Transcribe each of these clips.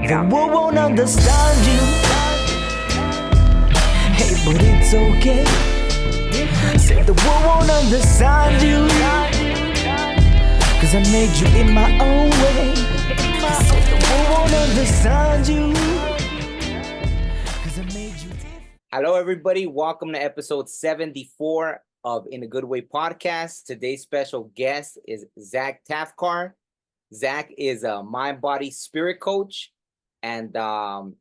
The world won't understand you. Hey, but it's okay. Said the world won't understand you. Cause I made you in my own way. Said the world won't understand you. Cause I made you different. Hello, everybody. Welcome to episode 74 of In a Good Way podcast. Today's special guest is ZachTavcar. Zach is a mind, body, spirit coach. And I'm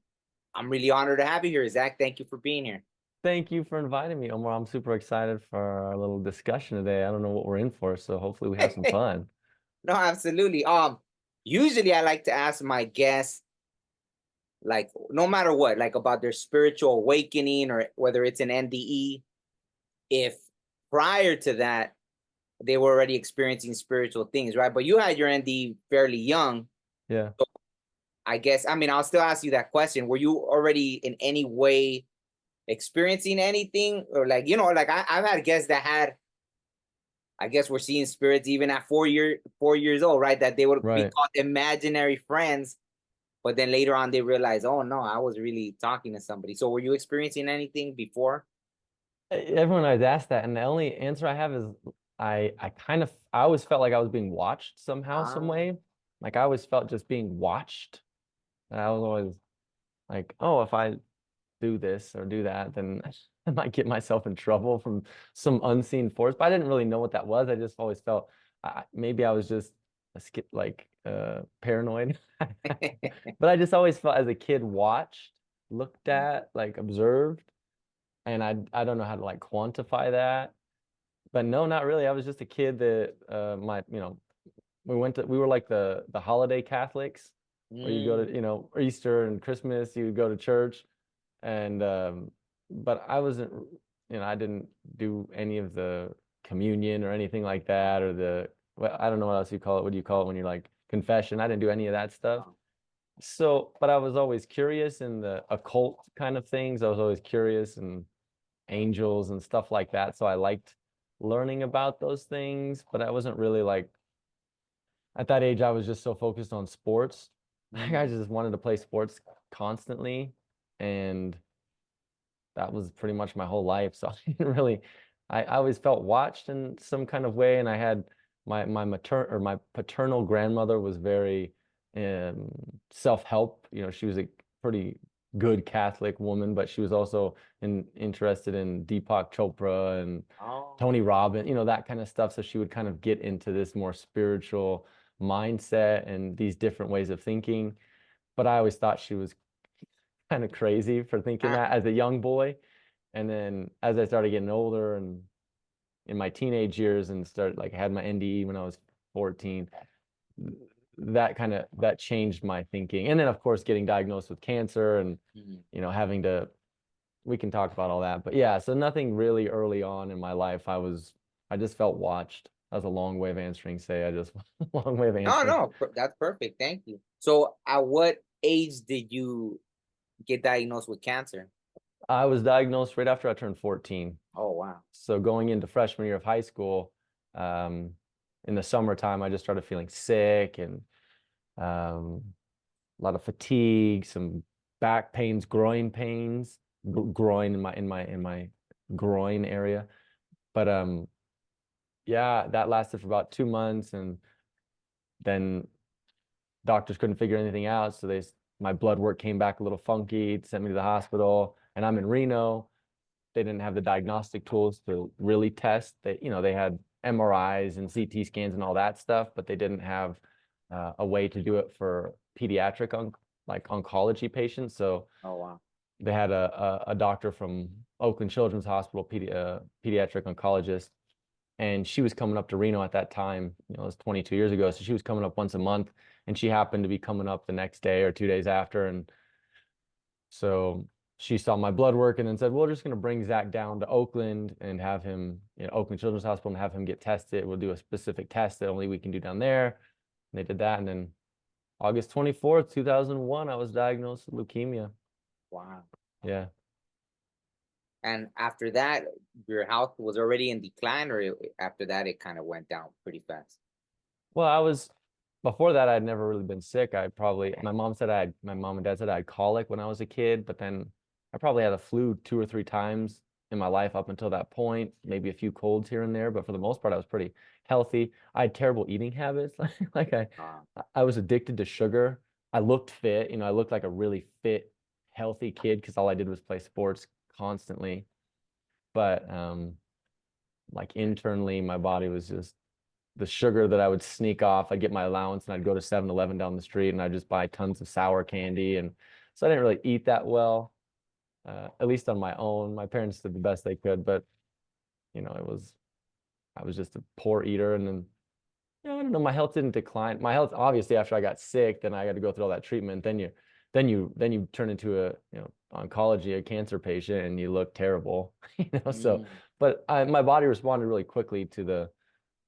really honored to have you here. Zach, thank you for being here. Thank you for inviting me, Omar. I'm super excited for our little discussion today. I don't know what we're in for, so hopefully we have some fun. No, absolutely. Usually I like to ask my guests, like, no matter what, like about their spiritual awakening or whether it's an NDE, if prior to that, they were already experiencing spiritual things, right? But you had your NDE fairly young. Yeah. So I guess, I mean, I'll still ask you that question. Were you already in any way experiencing anything? Or like, you know, like I've had guests that had, I guess we're seeing spirits even at 4 years old, right? That they would be Right. called imaginary friends. But then later on, they realize, oh, no, I was really talking to somebody. So were you experiencing anything before? Everyone always asks that, and the only answer I have is I always felt like I was being watched somehow, some way. Like I always felt just being watched. And I was always like, oh, if I do this or do that, then I might get myself in trouble from some unseen force. But I didn't really know what that was. I just always felt maybe I was just paranoid. But I just always felt as a kid watched, looked at, like observed, and I don't know how to like quantify that. But no, not really. I was just a kid that we were like the holiday Catholics, where you go to, Easter and Christmas, you would go to church. And but I wasn't, I didn't do any of the communion or anything like that, or I don't know what else you call it. What do you call it when you're like confession? I didn't do any of that stuff. So, but I was always curious in the occult kind of things. I was always curious and angels and stuff like that. So I liked learning about those things, but I wasn't really like, at that age, I was just so focused on sports. I just wanted to play sports constantly. And that was pretty much my whole life. So I didn't really, I always felt watched in some kind of way. And I had my paternal grandmother was very self-help. She was a pretty good Catholic woman, but she was also interested in Deepak Chopra and Tony Robbins, that kind of stuff. So she would kind of get into this more spiritual mindset and these different ways of thinking. But I always thought she was kind of crazy for thinking that as a young boy. And then as I started getting older and in my teenage years and had my NDE when I was 14, that changed my thinking. And then of course getting diagnosed with cancer and we can talk about all that. But yeah, so nothing really early on in my life. I just felt watched. That was a long way of answering. Long way of answering. No, that's perfect. Thank you. So at what age did you get diagnosed with cancer? I was diagnosed right after I turned 14. Oh, wow. So going into freshman year of high school, in the summertime, I just started feeling sick and a lot of fatigue, some back pains, groin pains, groin in my groin area. But yeah, that lasted for about 2 months, and then doctors couldn't figure anything out. So my blood work came back a little funky, sent me to the hospital, and I'm in Reno. They didn't have the diagnostic tools to really test. They had MRIs and CT scans and all that stuff, but they didn't have a way to do it for pediatric oncology patients. So oh, wow. They had a doctor from Oakland Children's Hospital, pediatric oncologist, and she was coming up to Reno at that time. It was 22 years ago. So she was coming up once a month, and she happened to be coming up the next day or 2 days after. And so she saw my blood work and then said, we're just going to bring Zach down to Oakland and have him, Oakland Children's Hospital, and have him get tested. We'll do a specific test that only we can do down there. And they did that. And then August 24th, 2001, I was diagnosed with leukemia. Wow. Yeah. And after that, your health was already in decline, or after that, it kind of went down pretty fast? Well, before that, I'd never really been sick. My mom and dad said I had colic when I was a kid, but then I probably had the flu 2 or 3 times in my life up until that point, maybe a few colds here and there, but for the most part, I was pretty healthy. I had terrible eating habits. Like I was addicted to sugar. I looked fit, I looked like a really fit, healthy kid because all I did was play sports constantly. But like internally, my body was just the sugar that I would sneak off. I'd get my allowance and I'd go to 7-Eleven down the street and I'd just buy tons of sour candy. And so I didn't really eat that well, at least on my own. My parents did the best they could, but I was just a poor eater. And then, I don't know, my health didn't decline. My health, obviously, after I got sick, then I got to go through all that treatment. Then you turn into oncology, a cancer patient, and you look terrible, So, but my body responded really quickly to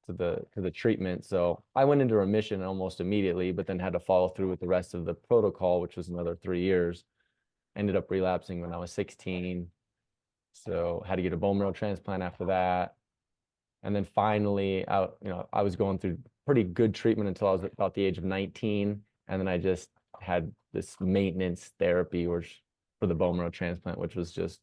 the treatment. So I went into remission almost immediately, but then had to follow through with the rest of the protocol, which was another 3 years. Ended up relapsing when I was 16. So had to get a bone marrow transplant after that. And then finally, I was going through pretty good treatment until I was about the age of 19. And then I just had this maintenance therapy for the bone marrow transplant, which was just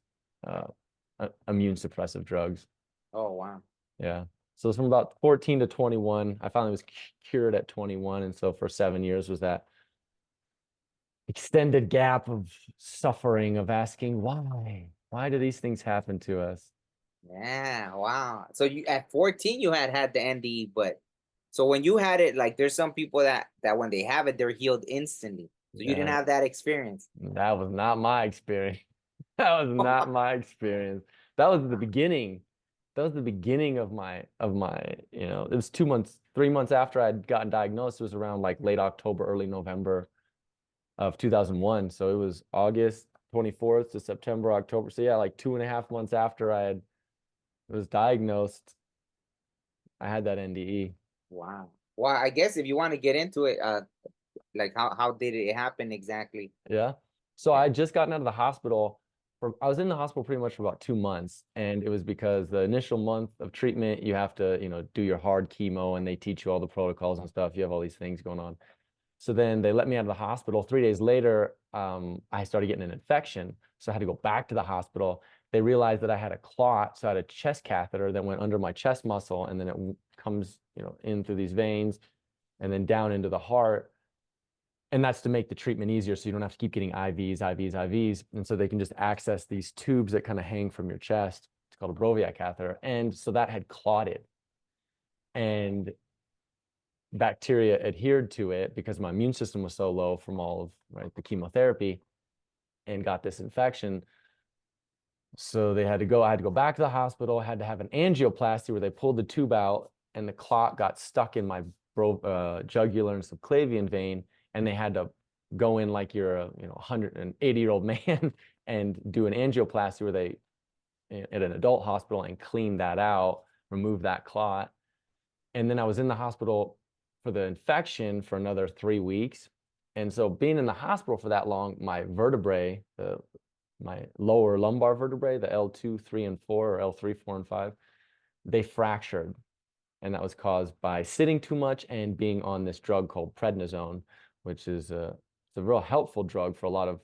immune suppressive drugs. Oh, wow. Yeah. So it's from about 14 to 21. I finally was cured at 21. And so for 7 years was that extended gap of suffering, of asking, why do these things happen to us? Yeah, wow. So you at 14 you had the NDE, but so when you had it, like there's some people that when they have it, they're healed instantly. So you didn't have that experience. That was not my experience. That was not my experience. That was the beginning. That was the beginning of my, it was 2 months, 3 months after I'd gotten diagnosed. It was around like late October, early November of 2001. So it was August 24th to September, October. So yeah, like 2.5 months after I was diagnosed, I had that NDE. Wow. Well, I guess if you want to get into it, like how did it happen exactly? Yeah. So I just gotten out of the hospital. I was in the hospital pretty much for about 2 months, and it was because the initial month of treatment, you have to, do your hard chemo, and they teach you all the protocols and stuff. You have all these things going on. So then they let me out of the hospital. 3 days later, I started getting an infection. So I had to go back to the hospital. They realized that I had a clot. So I had a chest catheter that went under my chest muscle, and then it comes, in through these veins and then down into the heart. And that's to make the treatment easier, so you don't have to keep getting IVs. And so they can just access these tubes that kind of hang from your chest. It's called a Broviac catheter. And so that had clotted. And bacteria adhered to it because my immune system was so low from all of the chemotherapy, and got this infection. So I had to go back to the hospital. I had to have an angioplasty where they pulled the tube out, and the clot got stuck in my jugular and subclavian vein. And they had to go in like you're a 180-year-old man and do an angioplasty where they, at an adult hospital, and clean that out, remove that clot. And then I was in the hospital for the infection for another 3 weeks. And so being in the hospital for that long, my vertebrae, my lower lumbar vertebrae, the L2, 3, and 4, or L3, 4, and 5, they fractured. And that was caused by sitting too much and being on this drug called prednisone, which is it's a real helpful drug for a lot of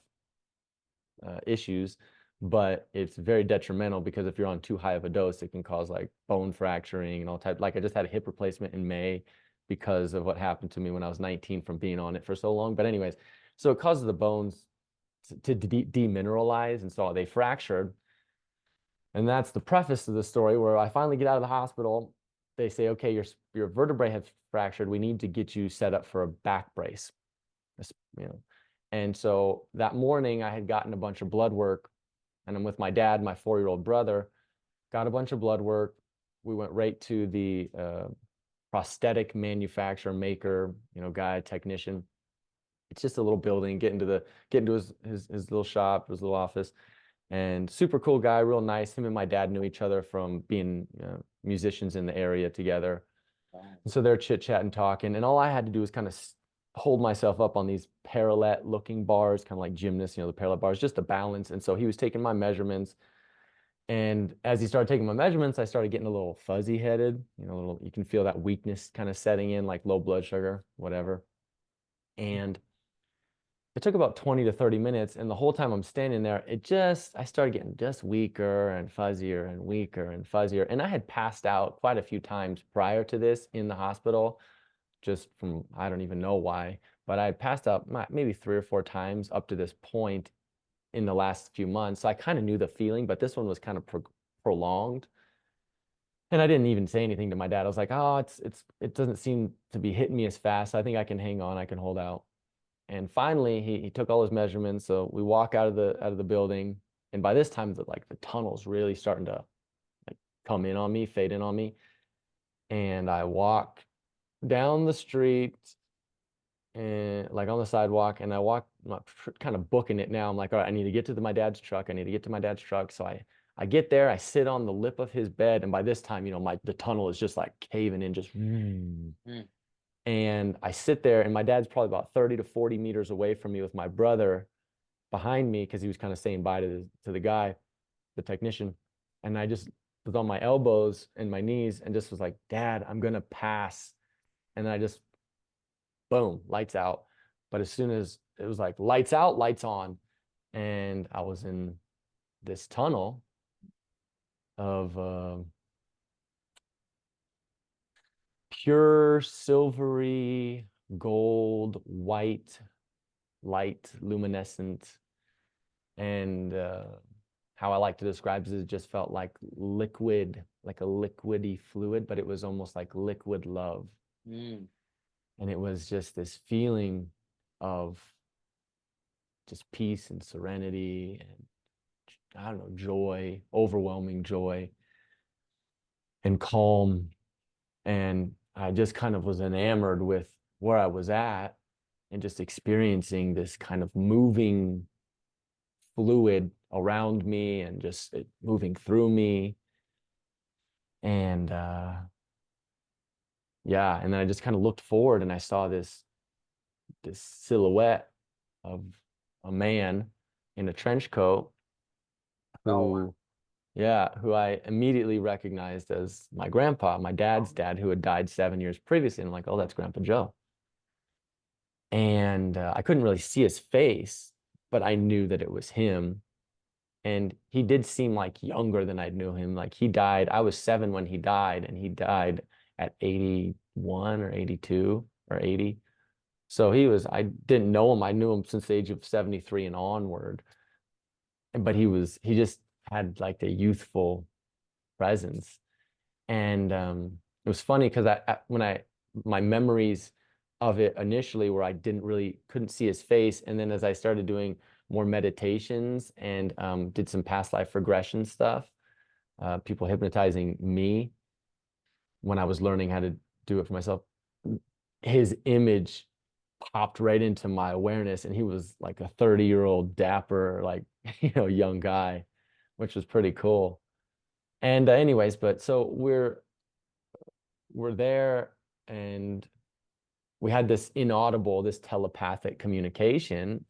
issues, but it's very detrimental because if you're on too high of a dose, it can cause like bone fracturing and all types. Like I just had a hip replacement in May because of what happened to me when I was 19 from being on it for so long. But anyways, so it causes the bones to demineralize, and so they fractured. And that's the preface of the story, where I finally get out of the hospital. They say, okay, your vertebrae has fractured. We need to get you set up for a back brace. And so that morning I had gotten a bunch of blood work, and I'm with my dad, my 4-year-old brother, got a bunch of blood work. We went right to the prosthetic manufacturer, maker, guy, technician. It's just a little building, get into his little shop, his little office, and super cool guy, real nice. Him and my dad knew each other from being musicians in the area together. And so they're chit-chatting, talking, and all I had to do was kind of hold myself up on these parallel looking bars, kind of like gymnasts, the parallel bars, just to balance. And so he was taking my measurements, And as he started taking my measurements, I started getting a little fuzzy headed, you can feel that weakness kind of setting in, like low blood sugar, whatever. And it took about 20 to 30 minutes. And the whole time I'm standing there, I started getting just weaker and fuzzier and weaker and fuzzier. And I had passed out quite a few times prior to this in the hospital, just from, I don't even know why, but I had passed out maybe 3 or 4 times up to this point in the last few months. So I kind of knew the feeling, but this one was kind of prolonged. And I didn't even say anything to my dad. I was like, oh, it doesn't seem to be hitting me as fast. I think I can hang on, I can hold out. And finally he took all his measurements. So we walk out of the building. And by this time, the tunnel's really starting to like come in on me, fade in on me. And I walk down the street and like on the sidewalk, and I'm kind of booking it now. I'm like, all right, I need to get to my dad's truck. I need to get to my dad's truck. So I get there, I sit on the lip of his bed, and by this time, the tunnel is just like caving in, just and I sit there, and my dad's probably about 30 to 40 meters away from me with my brother behind me, because he was kind of saying bye to the guy, the technician. And I just was on my elbows and my knees and just was like, Dad, I'm gonna pass. And then I just, boom, lights out. But as soon as it was like lights out, lights on, and I was in this tunnel of pure silvery gold white light, luminescent. And how I like to describe it just felt like liquid, like a liquidy fluid, but it was almost like liquid love. And it was just this feeling of just peace and serenity and, I don't know, joy, overwhelming joy and calm. And I just kind of was enamored with where I was at and just experiencing this kind of moving fluid around me and just it moving through me. And yeah, and then I just kind of looked forward and I saw this silhouette of a man in a trench coat who who I immediately recognized as my grandpa, my dad's dad, who had died 7 years previously. And I'm like, oh, that's Grandpa Joe. And I couldn't really see his face, but I knew that it was him. And he did seem like younger than I knew him. Like he died, I was 7 when he died, and he died at 81 or 82 or 80. So I didn't know him. I knew him since the age of 73 and onward. But he just had like a youthful presence. And it was funny because my memories of it initially were I couldn't see his face. And then as I started doing more meditations and did some past life regression stuff, people hypnotizing me when I was learning how to do it for myself, his image popped right into my awareness, and he was like a 30-year-old dapper, like, young guy, which was pretty cool. And anyways, but so we're there, and we had this inaudible, this telepathic communication.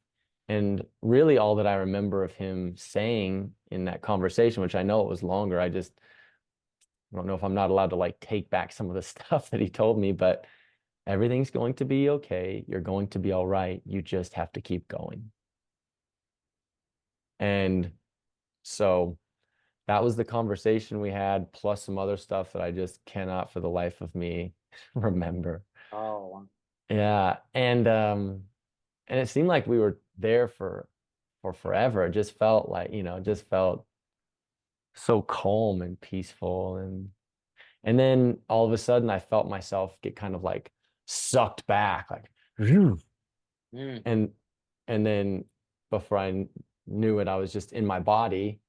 And really all that I remember of him saying in that conversation, which I know it was longer, I don't know if I'm not allowed to like take back some of the stuff that he told me, but everything's going to be okay. You're going to be all right. You just have to keep going. And so that was the conversation we had, plus some other stuff that I just cannot for the life of me remember. Oh. Yeah. And it seemed like we were there for forever. It just felt like, just felt so calm and peaceful. And then all of a sudden I felt myself get kind of like sucked back, like, and then before I knew it, I was just in my body,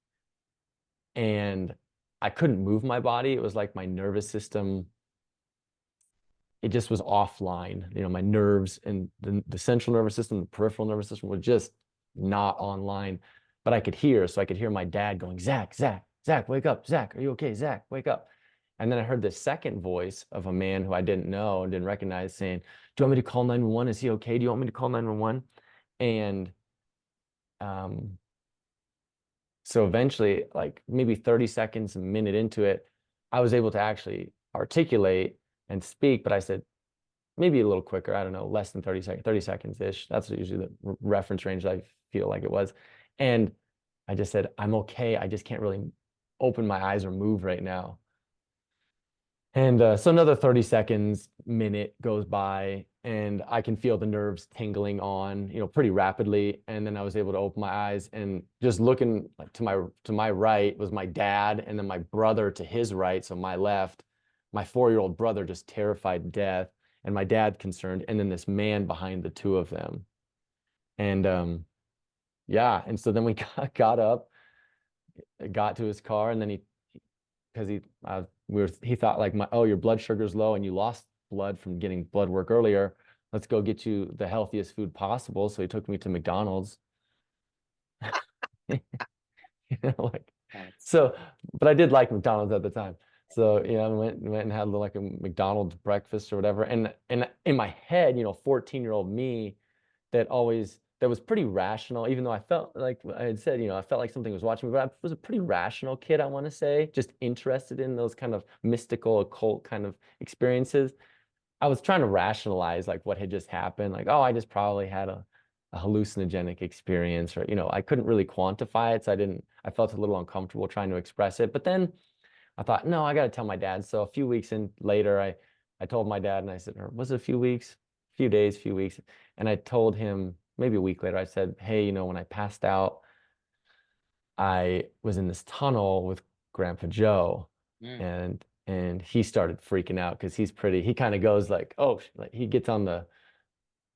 and I couldn't move my body. It was like my nervous system, it just was offline. My nerves and the central nervous system, the peripheral nervous system were just not online, but I could hear. So I could hear my dad going, Zach, wake up. Zach, are you okay? Zach, wake up. And then I heard this second voice of a man who I didn't know and didn't recognize saying, do you want me to call 911? Is he okay? Do you want me to call 911? And so eventually, like maybe 30 seconds, a minute into it, I was able to actually articulate and speak, but I said maybe a little quicker, I don't know, less than 30 seconds, 30 seconds-ish. That's usually the reference range I feel like it was. And I just said, I'm okay. I just can't really open my eyes or move right now. And so another 30 seconds, minute goes by, and I can feel the nerves tingling on, pretty rapidly. And then I was able to open my eyes, and just looking like to my right was my dad, and then my brother to his right, so my left, my 4-year-old brother just terrified to death, and my dad concerned, and then this man behind the two of them. And yeah, and so then we got up, got to his car, and then because he thought like, your blood sugar's low and you lost blood from getting blood work earlier. Let's go get you the healthiest food possible. So he took me to McDonald's. So, but I did like McDonald's at the time. So, I went and had like a McDonald's breakfast or whatever. And in my head, 14-year-old me that was pretty rational, even though I felt like I had said, I felt like something was watching me, but I was a pretty rational kid, I want to say, just interested in those kind of mystical, occult kind of experiences. I was trying to rationalize like what had just happened, like, oh, I just probably had a hallucinogenic experience, or, I couldn't really quantify it. So I felt a little uncomfortable trying to express it. But then I thought, no, I got to tell my dad. So a few weeks later, I told my dad, and I said, or was it a few weeks, few days, few weeks? And I told him, maybe a week later, I said, hey, when I passed out, I was in this tunnel with Grandpa Joe. And he started freaking out, because he kind of goes like, oh, like he gets on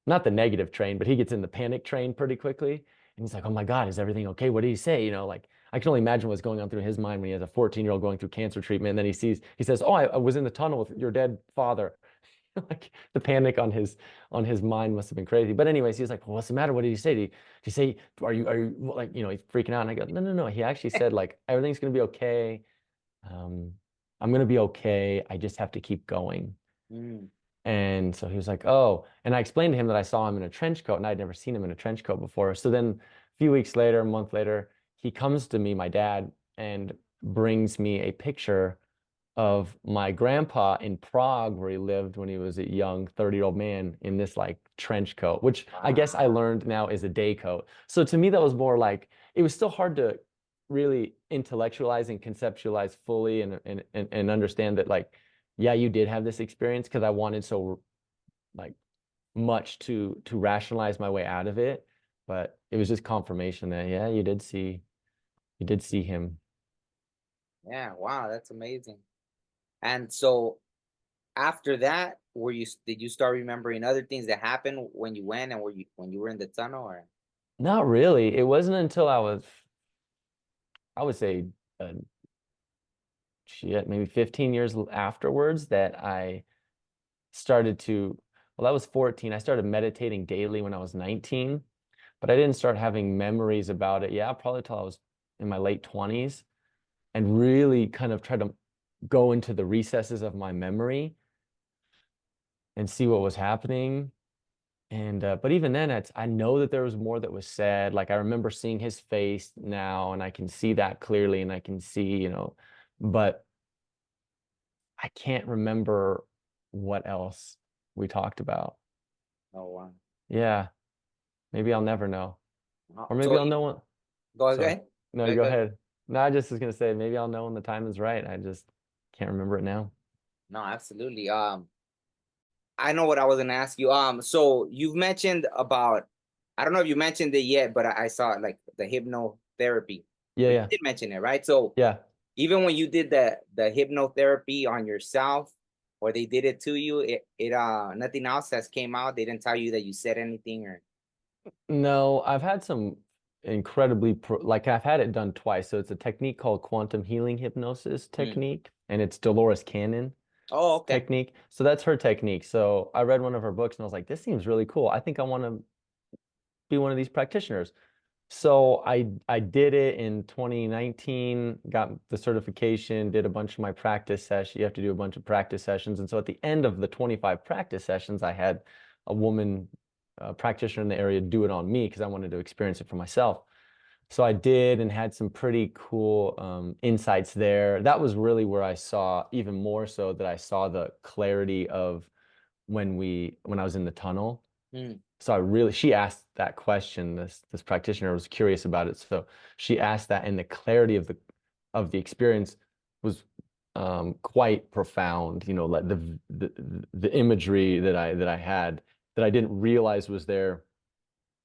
not the negative train, but he gets in the panic train pretty quickly. And he's like, oh my God, is everything okay? What did he say? Like, I can only imagine what's going on through his mind when he has a 14-year-old going through cancer treatment. And then he says, oh, I was in the tunnel with your dead father. Like, the panic on his mind must have been crazy. But anyways, he was like, well, what's the matter? What did he say? Did he say, are you like, he's freaking out? And I go, no. He actually said like, everything's going to be okay. I'm going to be okay. I just have to keep going. And so he was like, oh, and I explained to him that I saw him in a trench coat, and I'd never seen him in a trench coat before. So then a few weeks later, a month later, he comes to me, my dad, and brings me a picture of my grandpa in Prague, where he lived when he was a young 30-year-old man, in this like trench coat, which I guess I learned now is a day coat. So to me, that was more like, it was still hard to really intellectualize and conceptualize fully and understand that, like, yeah, you did have this experience, because I wanted so like much to rationalize my way out of it. But it was just confirmation that, yeah, you did see him. Yeah, wow, that's amazing. And so after that, did you start remembering other things that happened when you went, and when you were in the tunnel, or? Not really. It wasn't until I would say, maybe 15 years afterwards, that I started to, well, that was 14. I started meditating daily when I was 19, but I didn't start having memories about it. Yeah, probably till I was in my late 20s, and really kind of try to go into the recesses of my memory and see what was happening. And but even then, I know that there was more that was said. Like, I remember seeing his face now, and I can see that clearly, and I can see, but I can't remember what else we talked about. Oh, wow. Yeah, maybe I'll never know, or maybe So I'll know when. Go Sorry. ahead. No, you go ahead. No, I just was gonna say, maybe I'll know when the time is right. I just can't remember it now. No, absolutely. I know what I was gonna ask you. So you've mentioned about, I don't know if you mentioned it yet, but I saw it, like the hypnotherapy. Yeah, You yeah, did mention it, right? So yeah. even when you did the hypnotherapy on yourself, or they did it to you, it nothing else has came out. They didn't tell you that you said anything, or? No, I've had some incredibly like, I've had it done twice. So it's a technique called quantum healing hypnosis technique, and it's Dolores Cannon. Oh, okay. Technique. So that's her technique. So I read one of her books, and I was like, this seems really cool. I think I want to be one of these practitioners. So I did it in 2019, got the certification, did a bunch of my practice sessions. You have to do a bunch of practice sessions. And so at the end of the 25 practice sessions, I had a woman practitioner in the area do it on me, because I wanted to experience it for myself. So I did and had some pretty cool insights there. That was really where I saw, even more so, that I saw the clarity of when I was in the tunnel. Mm. So she asked that question. This practitioner was curious about it. So she asked that, and the clarity of the experience was quite profound. You know, like the imagery that I had that I didn't realize was there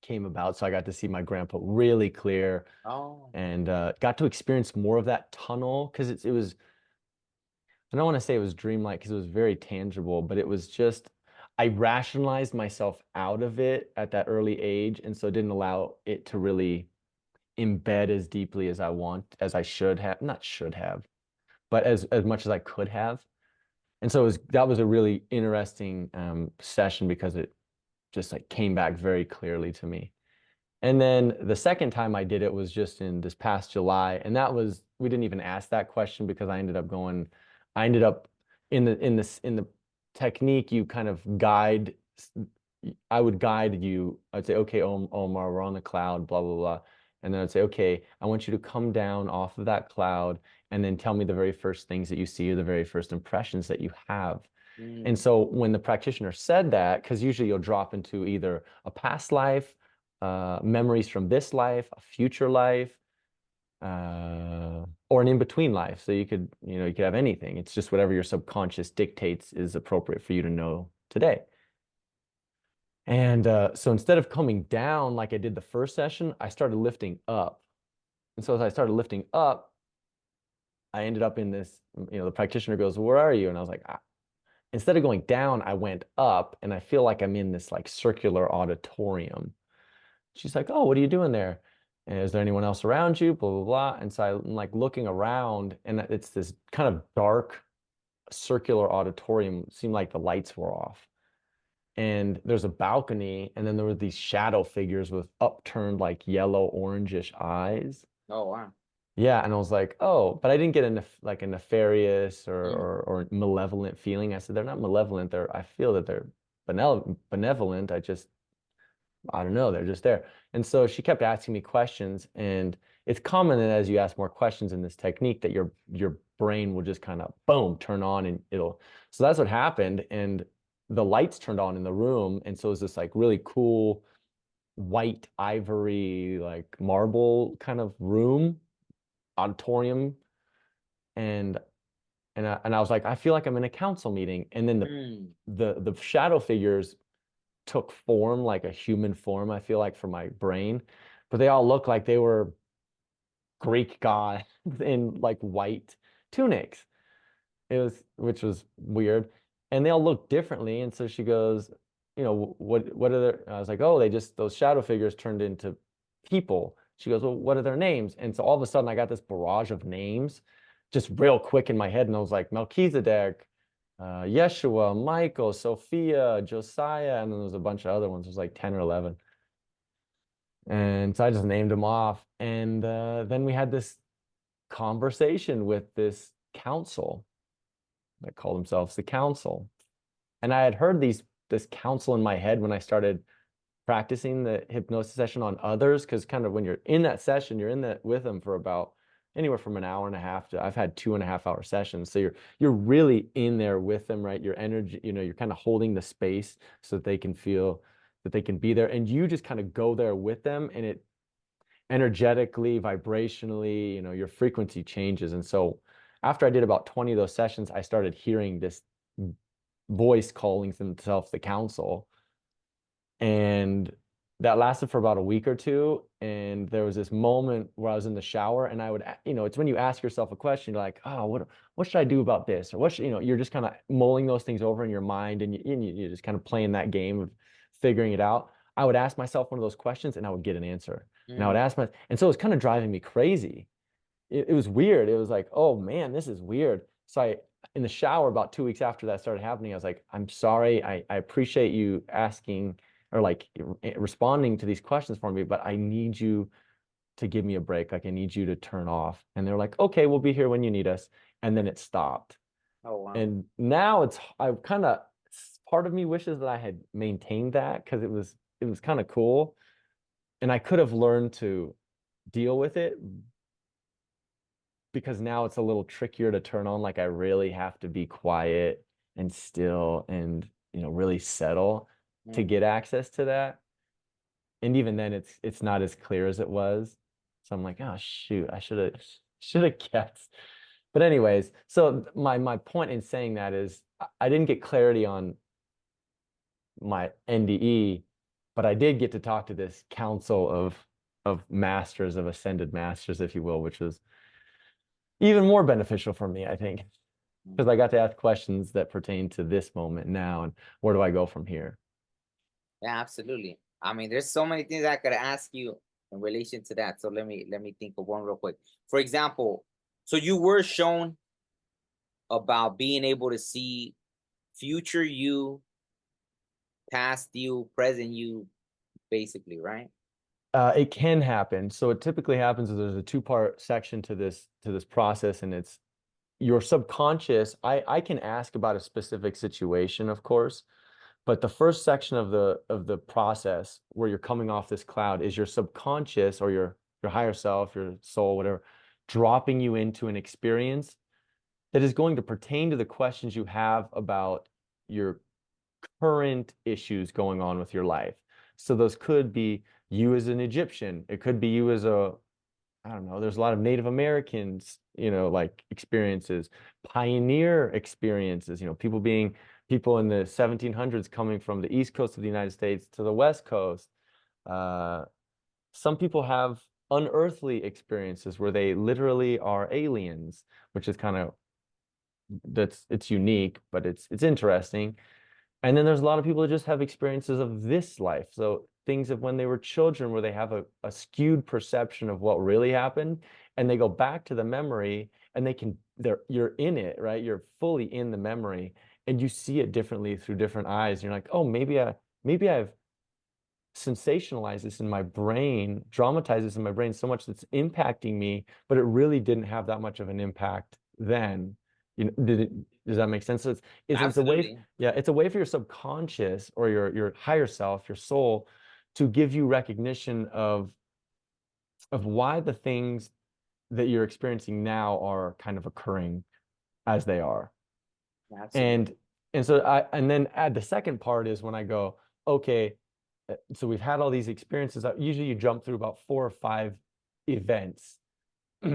came about. So I got to see my grandpa really clear, Oh. and got to experience more of that tunnel, because it was, I don't want to say it was dreamlike because it was very tangible, but it was just, I rationalized myself out of it at that early age, and so it didn't allow it to really embed as deeply as I should have, not should have, but as much as I could have. And so that was a really interesting session, because it just like came back very clearly to me. And then the second time I did it was just in this past July, and that was, we didn't even ask that question, because I ended up in the technique, you kind of guide. I would guide you. I'd say, okay, Omar, we're on the cloud, blah blah blah, and then I'd say, okay, I want you to come down off of that cloud, and then tell me the very first things that you see, or the very first impressions that you have. And Mm. so when the practitioner said that, because usually you'll drop into either a past life, memories from this life, a future life, or an in-between life. So you could have anything. It's just whatever your subconscious dictates is appropriate for you to know today. And so instead of coming down like I did the first session, I started lifting up. And so as I started lifting up, I ended up in this, the practitioner goes, "Where are you?" And I was like, instead of going down, I went up, and I feel like I'm in this like circular auditorium. She's like, "Oh, what are you doing there? And is there anyone else around you?" Blah, blah, blah. And so I'm like looking around, and it's this kind of dark circular auditorium. It seemed like the lights were off. And there's a balcony, and then there were these shadow figures with upturned like yellow orangish eyes. Oh, wow. Yeah, and I was like, oh, but I didn't get a nefarious Mm. or malevolent feeling. I said, they're not malevolent. I feel that they're benevolent. I don't know, they're just there. And so she kept asking me questions, and it's common that as you ask more questions in this technique, that your brain will just kind of boom, turn on, and so that's what happened. And the lights turned on in the room, and so it was this like really cool white ivory, like marble kind of room, auditorium. And I was like, I feel like I'm in a council meeting. And then Mm. the shadow figures took form, like a human form, I feel like, for my brain, but they all looked like they were Greek gods in like white tunics. Which was weird, and they all looked differently. And so she goes, what are their? I was like, oh, those shadow figures turned into people. She goes, well, what are their names? And so all of a sudden, I got this barrage of names, just real quick in my head, and I was like, Melchizedek, Yeshua, Michael, Sophia, Josiah, and then there was a bunch of other ones. There's like 10 or 11. And so I just named them off. And then we had this conversation with this council that called themselves the council. And I had heard this council in my head when I started practicing the hypnosis session on others, because kind of when you're in that session, you're in that with them for about anywhere from an hour and a half to, I've had 2.5 hour sessions. So you're really in there with them, right? Your energy, you're kind of holding the space so that they can feel that they can be there. And you just kind of go there with them, and it energetically, vibrationally, your frequency changes. And so after I did about 20 of those sessions, I started hearing this voice calling themselves the council. And that lasted for about a week or two. And there was this moment where I was in the shower, and I would, it's when you ask yourself a question, you're like, oh, what should I do about this? Or what should, you're just kind of mulling those things over in your mind, and you're just kind of playing that game of figuring it out. I would ask myself one of those questions, and I would get an answer. And I would ask and so it was kind of driving me crazy. It was weird. It was like, oh man, this is weird. So in the shower, about 2 weeks after that started happening, I was like, I'm sorry. I appreciate you asking, or like responding to these questions for me, but I need you to give me a break. Like, I need you to turn off. And they're like, okay, we'll be here when you need us. And then it stopped. Oh, wow. And now part of me wishes that I had maintained that, because it was kind of cool. And I could have learned to deal with it, because now it's a little trickier to turn on. Like I really have to be quiet and still and, you know, really settle to get access to that. And even then it's not as clear as it was. So I'm like, oh shoot, I should have guessed. But anyways, so my point in saying that is I didn't get clarity on my NDE, but I did get to talk to this council of masters, of ascended masters, if you will, which was even more beneficial for me, I think, because I got to ask questions that pertain to this moment now, and where do I go from here? Yeah, absolutely. I mean, there's so many things I could ask you in relation to that. So let me think of one real quick. For example, so you were shown about being able to see future you, past you, present you, basically, right? It can happen. So it typically happens is there's a two-part section to this process, and it's your subconscious. I can ask about a specific situation, of course, but the first section of the process where you're coming off this cloud is your subconscious, or your higher self, your soul, whatever, dropping you into an experience that is going to pertain to the questions you have about your current issues going on with your life. So those could be you as an Egyptian. It could be you as a, I don't know, there's a lot of Native Americans, you know, like experiences, pioneer experiences, you know, people in the 1700s coming from the East Coast of the United States to the West Coast. Some people have unearthly experiences where they literally are aliens, which is kind of, it's unique, but it's interesting. And then there's a lot of people that just have experiences of this life. So things of when they were children where they have a skewed perception of what really happened, and they go back to the memory and you're in it, right? You're fully in the memory and you see it differently through different eyes. You're like, oh, maybe I've sensationalized this in my brain, dramatized this in my brain so much that's impacting me, but it really didn't have that much of an impact then. You know, does that make sense? So it's a way, yeah, it's a way for your subconscious, or your higher self, your soul, to give you recognition of why the things that you're experiencing now are kind of occurring as they are. Absolutely. And so and then add the second part is when I go, okay, so we've had all these experiences. Usually you jump through about 4 or 5 events.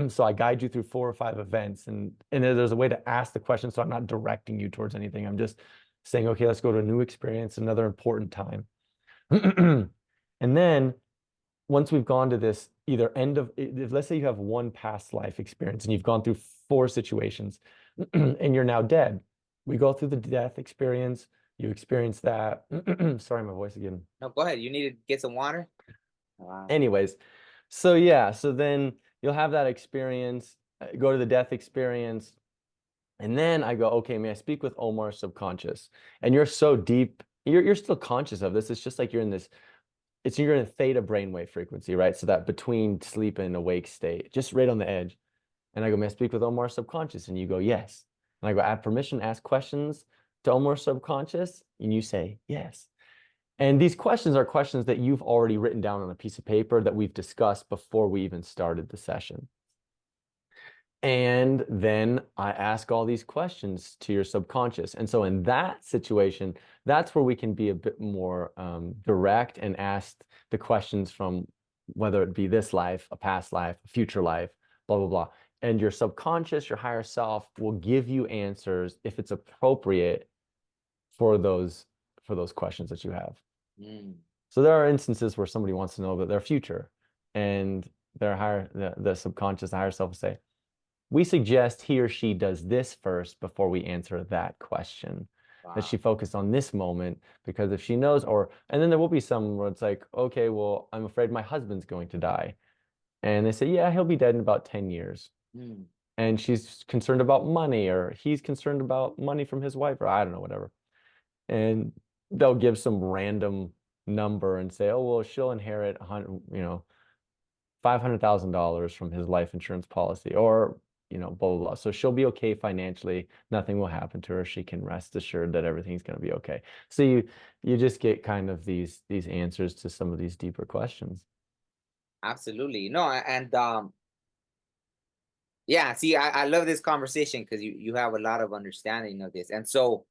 So I guide you through 4 or 5 events, and there's a way to ask the question. So I'm not directing you towards anything. I'm just saying, okay, let's go to a new experience, another important time. And then once we've gone to this either end of, let's say you have one past life experience and you've gone through 4 situations and you're now dead. We go through the death experience. You experience that. Sorry, my voice again. No, go ahead. You need to get some water. Wow. Anyways, so yeah, so then you'll have that experience, go to the death experience. And then I go, okay, may I speak with Omar's subconscious? And you're so deep, you're still conscious of this. It's just like you're in a theta brainwave frequency, right? So that between sleep and awake state, just right on the edge. And I go, may I speak with Omar's subconscious? And you go, yes. And I go, I have permission to ask questions to Omar's subconscious? And you say, yes. And these questions are questions that you've already written down on a piece of paper that we've discussed before we even started the session. And then I ask all these questions to your subconscious. And so in that situation, that's where we can be a bit more direct and ask the questions from whether it be this life, a past life, a future life, blah, blah, blah. And your subconscious, your higher self, will give you answers if it's appropriate for those questions that you have. So there are instances where somebody wants to know about their future, and the subconscious, the higher self will say, we suggest he or she does this first before we answer that question. Wow. That she focused on this moment, because if she knows, and then there will be some where it's like, okay, well, I'm afraid my husband's going to die. And they say, yeah, he'll be dead in about 10 years. And she's concerned about money, or he's concerned about money from his wife, or I don't know, whatever. And they'll give some random number and say, oh, well, she'll inherit $500,000 from his life insurance policy, or, blah, blah, blah. So she'll be okay financially. Nothing will happen to her. She can rest assured that everything's going to be okay. So you just get kind of these answers to some of these deeper questions. Absolutely. No, and yeah, see, I love this conversation because you have a lot of understanding of this. And so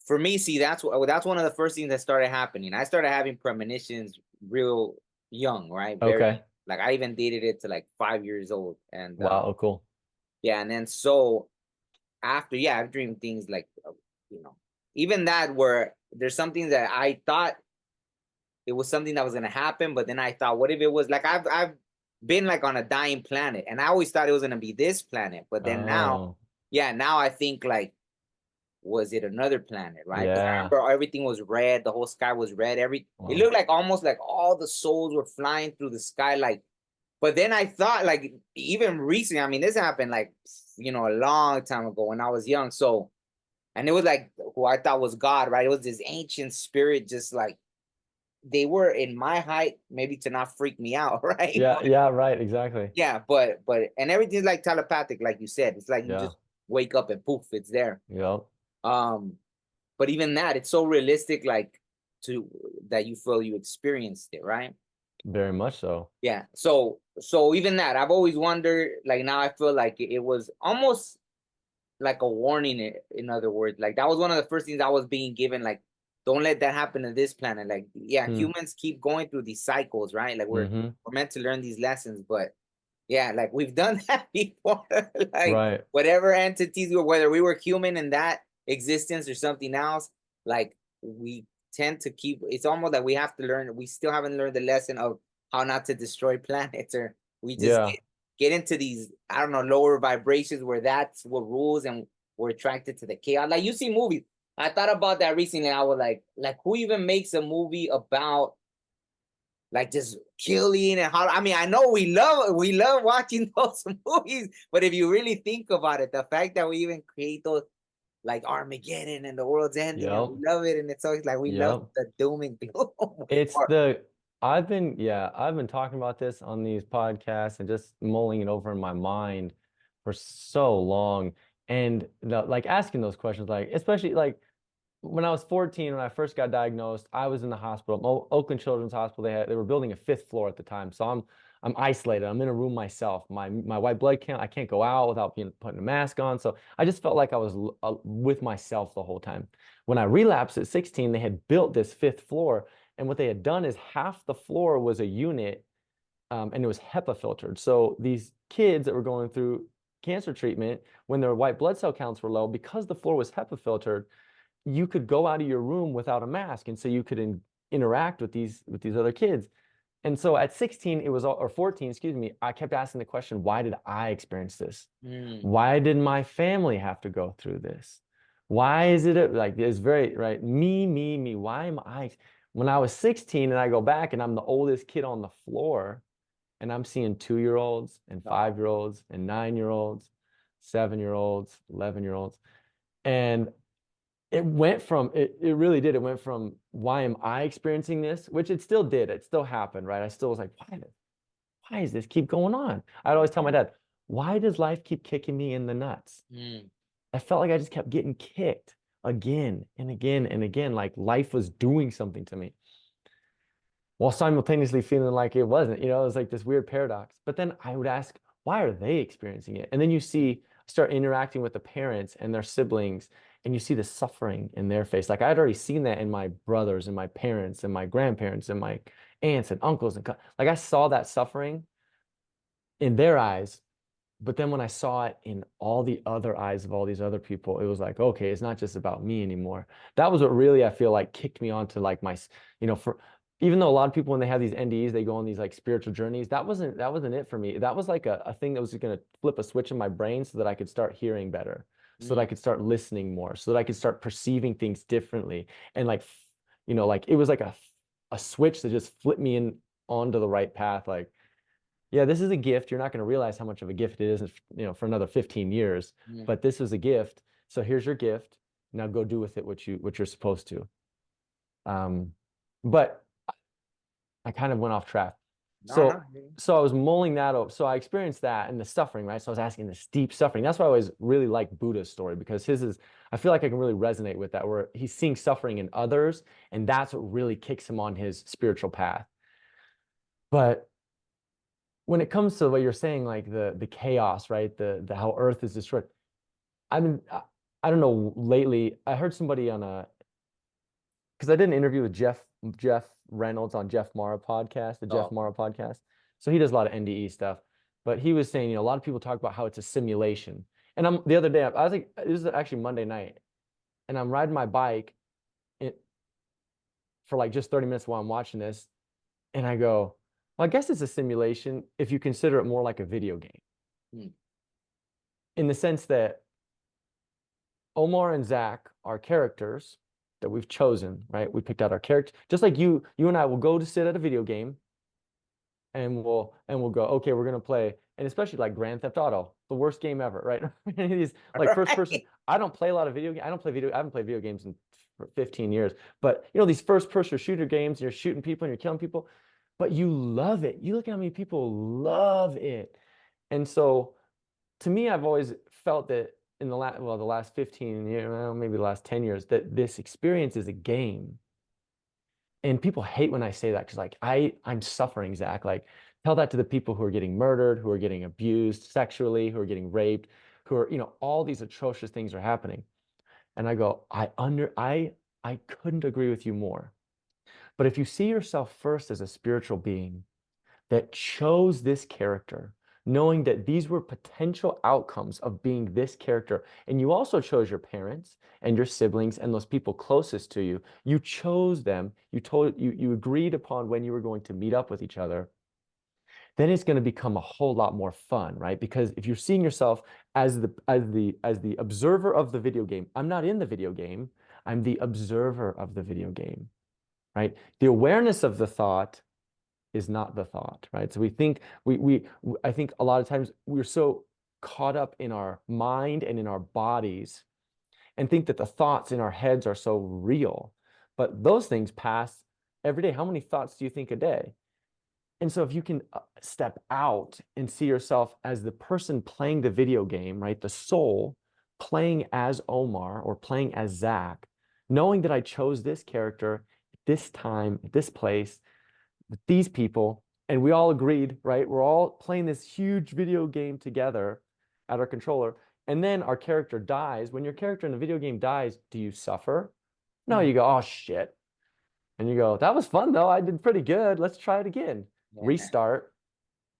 for me, see, that's one of the first things that started happening. I started having premonitions real young, right? Very, Okay. like, I even dated it to like 5 years old. And Wow. Cool. yeah, and then so after, yeah, I've dreamed things like, you know, even that where there's something that I thought it was something that was gonna happen, but then I thought, what if it was like I've been like on a dying planet, and I always thought it was gonna be this planet, but then now, Oh, yeah, now I think like, was it another planet, right? Because I yeah. remember everything was red, the whole sky was red, it Wow. looked like almost like all the souls were flying through the sky, like. But then I thought, like, even recently, I mean, this happened like, you know, a long time ago when I was young. So, and it was like who I thought was God, right? It was this ancient spirit, just like they were in my height, maybe to not freak me out, right? Yeah. Yeah. Right. Exactly. Yeah, but and everything's like telepathic, like you said. It's like you Yeah. just wake up and poof, it's there. Yep. Um, but even that, it's so realistic, like to that you feel you experienced it, right? Very much so. Yeah. So even that, I've always wondered, like now I feel like it was almost like a warning, in other words. Like that was one of the first things I was being given, like, don't let that happen to this planet. Like, yeah, Hmm. humans keep going through these cycles, right? Like Mm-hmm. we're meant to learn these lessons, but yeah, like we've done that before. Like Right. whatever entities were, whether we were human in that existence or something else, like we tend to keep, it's almost like we have to learn, we still haven't learned the lesson of how not to destroy planets, or we just Yeah. get into these, I don't know, lower vibrations where that's what rules, and we're attracted to the chaos. Like you see movies. I thought about that recently. I was like who even makes a movie about like just killing and how, I mean, I know we love watching those movies, but if you really think about it, the fact that we even create those like Armageddon and the world's ending, and Yep. we love it, and it's always like we love Yep. the doom and gloom. It's Or, the I've been talking about this on these podcasts and just mulling it over in my mind for so long. And like asking those questions, like especially like when I was 14, when I first got diagnosed, I was in the hospital, Oakland Children's Hospital. They were building a 5th floor at the time, so I'm isolated. I'm in a room myself. My white blood count, I can't go out without putting a mask on. So I just felt like I was with myself the whole time. When I relapsed at 16, they had built this 5th floor, and what they had done is half the floor was a unit, and it was HEPA filtered. So these kids that were going through cancer treatment, when their white blood cell counts were low, because the floor was HEPA filtered, you could go out of your room without a mask, and so you could interact with these other kids. And so at 16, it was, or 14, excuse me, I kept asking the question, why did I experience this? Why did my family have to go through this? Why is it like, it's very, right? Me. Why am I? When I was 16 and I go back and I'm the oldest kid on the floor, and I'm seeing 2-year-olds and 5-year-olds and 9-year-olds, 7-year-olds, 11-year-olds. And it went from, it really did. It went from, why am I experiencing this? Which it still did. It still happened, right? I still was like, why does this keep going on? I'd always tell my dad, why does life keep kicking me in the nuts? I felt like I just kept getting kicked again and again and again, like life was doing something to me, while simultaneously feeling like it wasn't. It was like this weird paradox. But then I would ask, why are they experiencing it? And then you start interacting with the parents and their siblings, and you see the suffering in their face. Like I'd already seen that in my brothers and my parents and my grandparents and my aunts and uncles, and like I saw that suffering in their eyes. But then when I saw it in all the other eyes of all these other people, it was like, okay, it's not just about me anymore. That was what really, I feel like, kicked me onto like my, for, even though a lot of people, when they have these NDEs, they go on these like spiritual journeys. That wasn't it for me. That was like a thing that was going to flip a switch in my brain so that I could start hearing better, so that I could start listening more, so that I could start perceiving things differently. And like, like it was like a switch that just flipped me in onto the right path. Like, yeah, this is a gift. You're not going to realize how much of a gift it is, for another 15 years, but this is a gift. So here's your gift. Now go do with it what you're supposed to. But I kind of went off track. So I was mulling that up. So I experienced that and the suffering, right? So I was asking this deep suffering. That's why I always really like Buddha's story, because his is, I feel like I can really resonate with that, where he's seeing suffering in others, and that's what really kicks him on his spiritual path. But when it comes to what you're saying, like the chaos, right? The how Earth is destroyed. I mean, I don't know. Lately, I heard somebody on because I did an interview with Jeff Reynolds on Jeff Mara podcast, the Jeff Mara podcast. So he does a lot of NDE stuff, but he was saying, a lot of people talk about how it's a simulation. And the other day, I was like, this is actually Monday night, and I'm riding my bike for like just 30 minutes while I'm watching this, and I go, well, I guess it's a simulation if you consider it more like a video game. In the sense that Omar and Zach are characters that we've chosen, right? We picked out our character, just like you and I will go to sit at a video game, and we'll go, okay, we're gonna play, and especially like Grand Theft Auto, the worst game ever, right? These like first person. I don't play a lot of video games. I haven't played video games in 15 years, but these first person shooter games, you're shooting people and you're killing people, but you love it. You look at how many people love it. And so to me, I've always felt that in the last 15 years, well, maybe the last 10 years, that this experience is a game. And people hate when I say that, because like I'm suffering, Zach. Like, tell that to the people who are getting murdered, who are getting abused sexually, who are getting raped, who are, all these atrocious things are happening. And I go, I couldn't agree with you more. But if you see yourself first as a spiritual being that chose this character, knowing that these were potential outcomes of being this character, and you also chose your parents and your siblings and those people closest to you, you chose them, you agreed upon when you were going to meet up with each other, then it's going to become a whole lot more fun, right? Because if you're seeing yourself as the observer of the video game, I'm not in the video game, I'm the observer of the video game, right? The awareness of the thought is not the thought, right? So we think I think a lot of times we're so caught up in our mind and in our bodies and think that the thoughts in our heads are so real, but those things pass every day. How many thoughts do you think a day? And so if you can step out and see yourself as the person playing the video game, right? The soul playing as Omar or playing as Zach, knowing that I chose this character at this time, at this place, with these people, and we all agreed, right? We're all playing this huge video game together at our controller, and then our character dies. When your character in the video game dies, do you suffer? No, you go, oh shit. And you go, that was fun though. I did pretty good. Let's try it again. Yeah. Restart.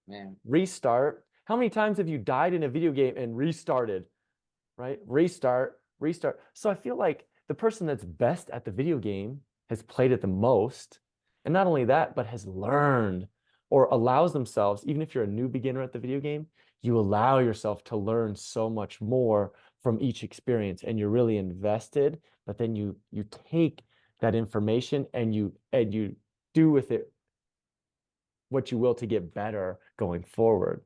Man. Restart. How many times have you died in a video game and restarted? Right? Restart. So I feel like the person that's best at the video game has played it the most. And not only that, but has learned or allows themselves, even if you're a new beginner at the video game, you allow yourself to learn so much more from each experience, and you're really invested, but then you take that information and you do with it what you will to get better going forward.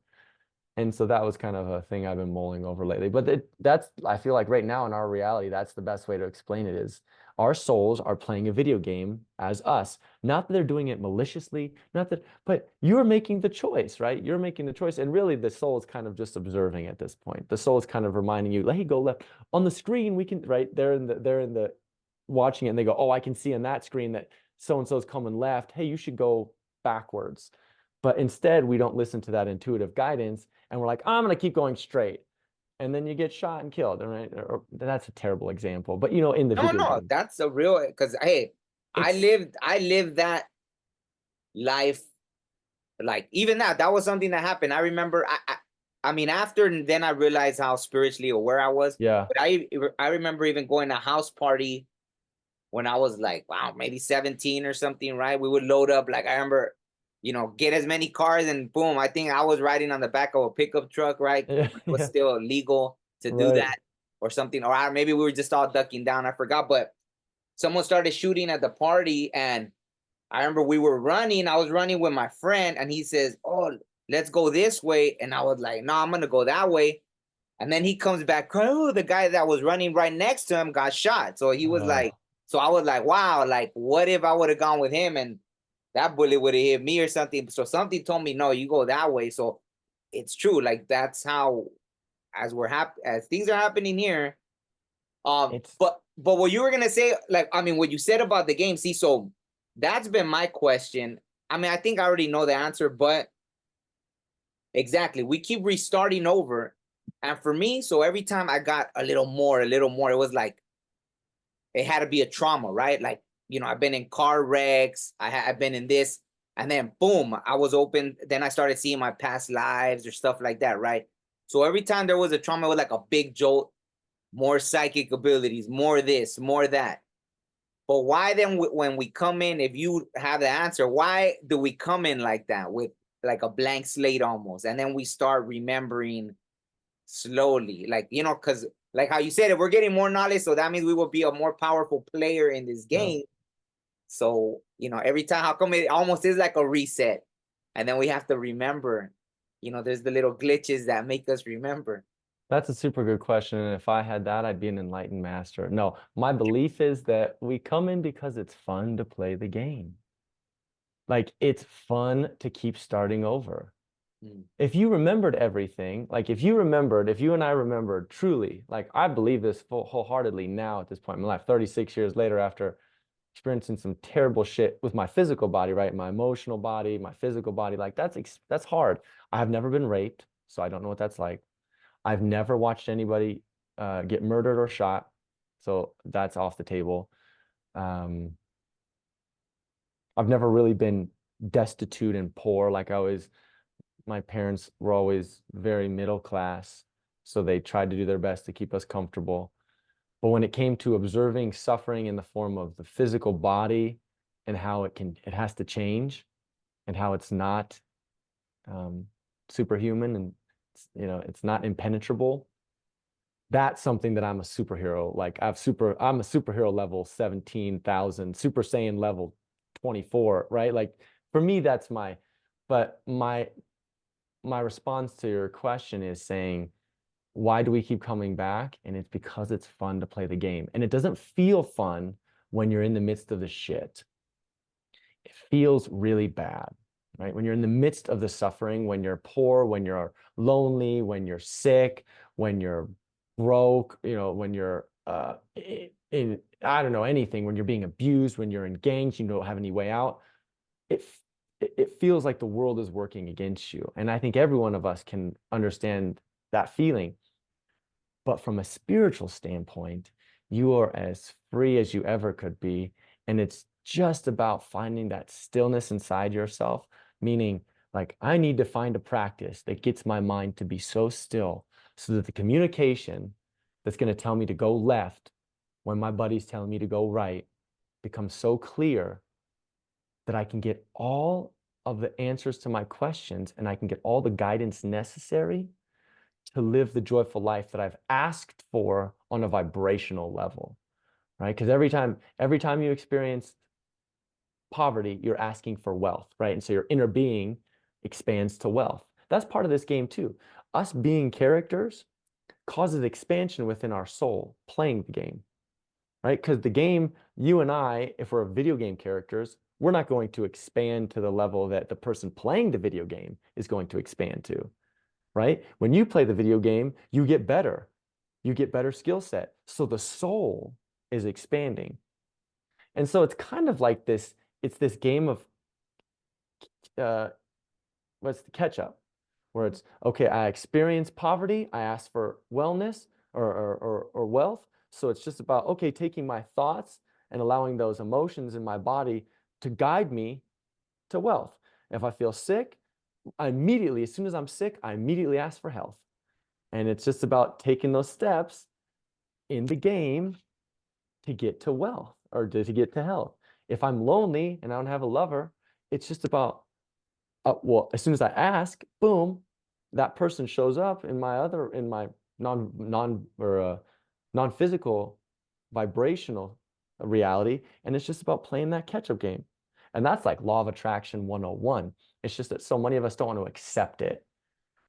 And so that was kind of a thing I've been mulling over lately. But that's, I feel like right now in our reality, that's the best way to explain it, is our souls are playing a video game as us. Not that they're doing it maliciously, but you're making the choice, right? You're making the choice. And really the soul is kind of just observing at this point. The soul is kind of reminding you, hey, go left. On the screen, we can, right? They're in the watching it, and they go, oh, I can see on that screen that so-and-so's coming left. Hey, you should go backwards. But instead, we don't listen to that intuitive guidance, and we're like, I'm going to keep going straight. And then you get shot and killed, right? Or that's a terrible example, but in the video game. That's a real, because hey, I lived that life, like even that was something that happened. I remember, I mean, after and then I realized how spiritually aware I was. Yeah. But I remember even going to a house party when I was like, wow, maybe 17 or something, right? We would load up, like I remember, get as many cars, and boom, I think I was riding on the back of a pickup truck, right? It was still illegal to do that or something. Or maybe we were just all ducking down. I forgot, but someone started shooting at the party, and I remember we were running. I was running with my friend, and he says, oh, let's go this way. And I was like, no, I'm going to go that way. And then he comes back, oh, the guy that was running right next to him got shot. So he was like, so I was like, wow, like, what if I would have gone with him and that bullet would have hit me or something? So something told me, no, you go that way. So it's true. Like, that's how, as things are happening here. But what you were going to say, like, I mean, what you said about the game, see, so that's been my question. I mean, I think I already know the answer, but Exactly. We keep restarting over. And for me, so every time I got a little more, it was like, it had to be a trauma, right? Like, you know, I've been in car wrecks, I've been in this, and then boom, I was open. Then I started seeing my past lives or stuff like that, right? So every time there was a trauma, it was like a big jolt, more psychic abilities, more this, more that. But why then, when we come in, if you have the answer, why do we come in like that with like a blank slate almost? And then we start remembering slowly, like, you know, because like how you said, if we're getting more knowledge, so that means we will be a more powerful player in this game. So, you know, every time, how come it almost is like a reset? And then we have to remember, you know, there's the little glitches that make us remember. That's a super good question. And if I had that, I'd be an enlightened master. No, my belief is that we come in because it's fun to play the game. Like, it's fun to keep starting over. If you remembered everything, like if you and I remembered truly, like I believe this wholeheartedly now at this point in my life, 36 years later, after experiencing some terrible shit with my physical body, right? My emotional body, my physical body, like that's hard. I have never been raped, so I don't know what that's like. I've never watched anybody get murdered or shot, so that's off the table. I've never really been destitute and poor. Like my parents were always very middle class, so they tried to do their best to keep us comfortable. But when it came to observing suffering in the form of the physical body and how it has to change and how it's not superhuman and it's not impenetrable, that's something that I'm a superhero. Like I'm a superhero level 17,000, Super Saiyan level 24, right? Like for me, that's but my response to your question is saying, why do we keep coming back? And it's because it's fun to play the game. And it doesn't feel fun when you're in the midst of the shit. It feels really bad, right? When you're in the midst of the suffering, when you're poor, when you're lonely, when you're sick, when you're broke, when you're in, I don't know, anything, when you're being abused, when you're in gangs, you don't have any way out. It feels like the world is working against you. And I think every one of us can understand that feeling. But from a spiritual standpoint, you are as free as you ever could be. And it's just about finding that stillness inside yourself, meaning like I need to find a practice that gets my mind to be so still so that the communication that's going to tell me to go left when my buddy's telling me to go right becomes so clear that I can get all of the answers to my questions and I can get all the guidance necessary to live the joyful life that I've asked for on a vibrational level, right? Because every time you experience poverty, you're asking for wealth, right? And so your inner being expands to wealth. That's part of this game too. Us being characters causes expansion within our soul playing the game, right? Because the game, you and I, if we're video game characters, we're not going to expand to the level that the person playing the video game is going to expand to, right? When you play the video game, you get better. You get better skill set. So the soul is expanding. And so it's kind of like this, it's this game of what's the catch up, where it's, okay, I experience poverty, I ask for wellness or wealth. So it's just about, okay, taking my thoughts and allowing those emotions in my body to guide me to wealth. If I feel sick, I immediately, as soon as I'm sick, I immediately ask for health. And it's just about taking those steps in the game to get to wealth or to get to health. If I'm lonely and I don't have a lover, it's just about, well, as soon as I ask, boom, that person shows up in my non-physical vibrational reality. And it's just about playing that catch-up game. And that's like law of attraction 101. It's just that so many of us don't want to accept it.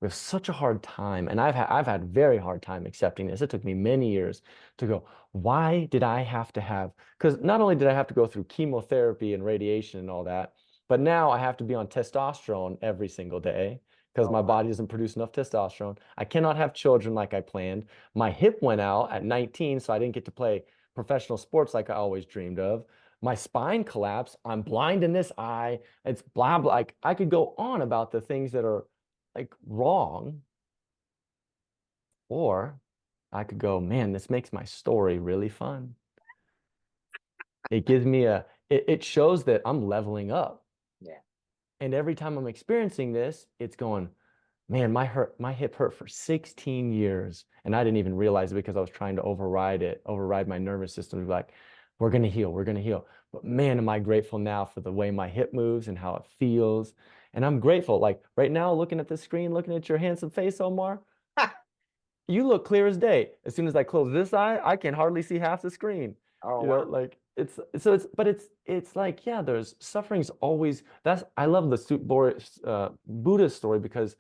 We have such a hard time. And I've had very hard time accepting this. It took me many years to go, why did I have to have, because not only did I have to go through chemotherapy and radiation and all that, but now I have to be on testosterone every single day because my body doesn't produce enough testosterone. I cannot have children like I planned. My hip went out at 19, so I didn't get to play professional sports like I always dreamed of. My spine collapsed. I'm blind in this eye. It's blah, blah. Like I could go on about the things that are like wrong, or I could go, man, this makes my story really fun. It gives me it shows that I'm leveling up. Yeah. And every time I'm experiencing this, it's going, man, my hip hurt for 16 years. And I didn't even realize it because I was trying to override my nervous system to be like, we're going to heal, we're going to heal. But man, am I grateful now for the way my hip moves and how it feels. And I'm grateful, like right now, looking at the screen, looking at your handsome face, Omar, you look clear as day. As soon as I close this eye, I can hardly see half the screen. Oh, You know, wow. like but it's like, yeah, there's suffering's always, I love the Buddha story because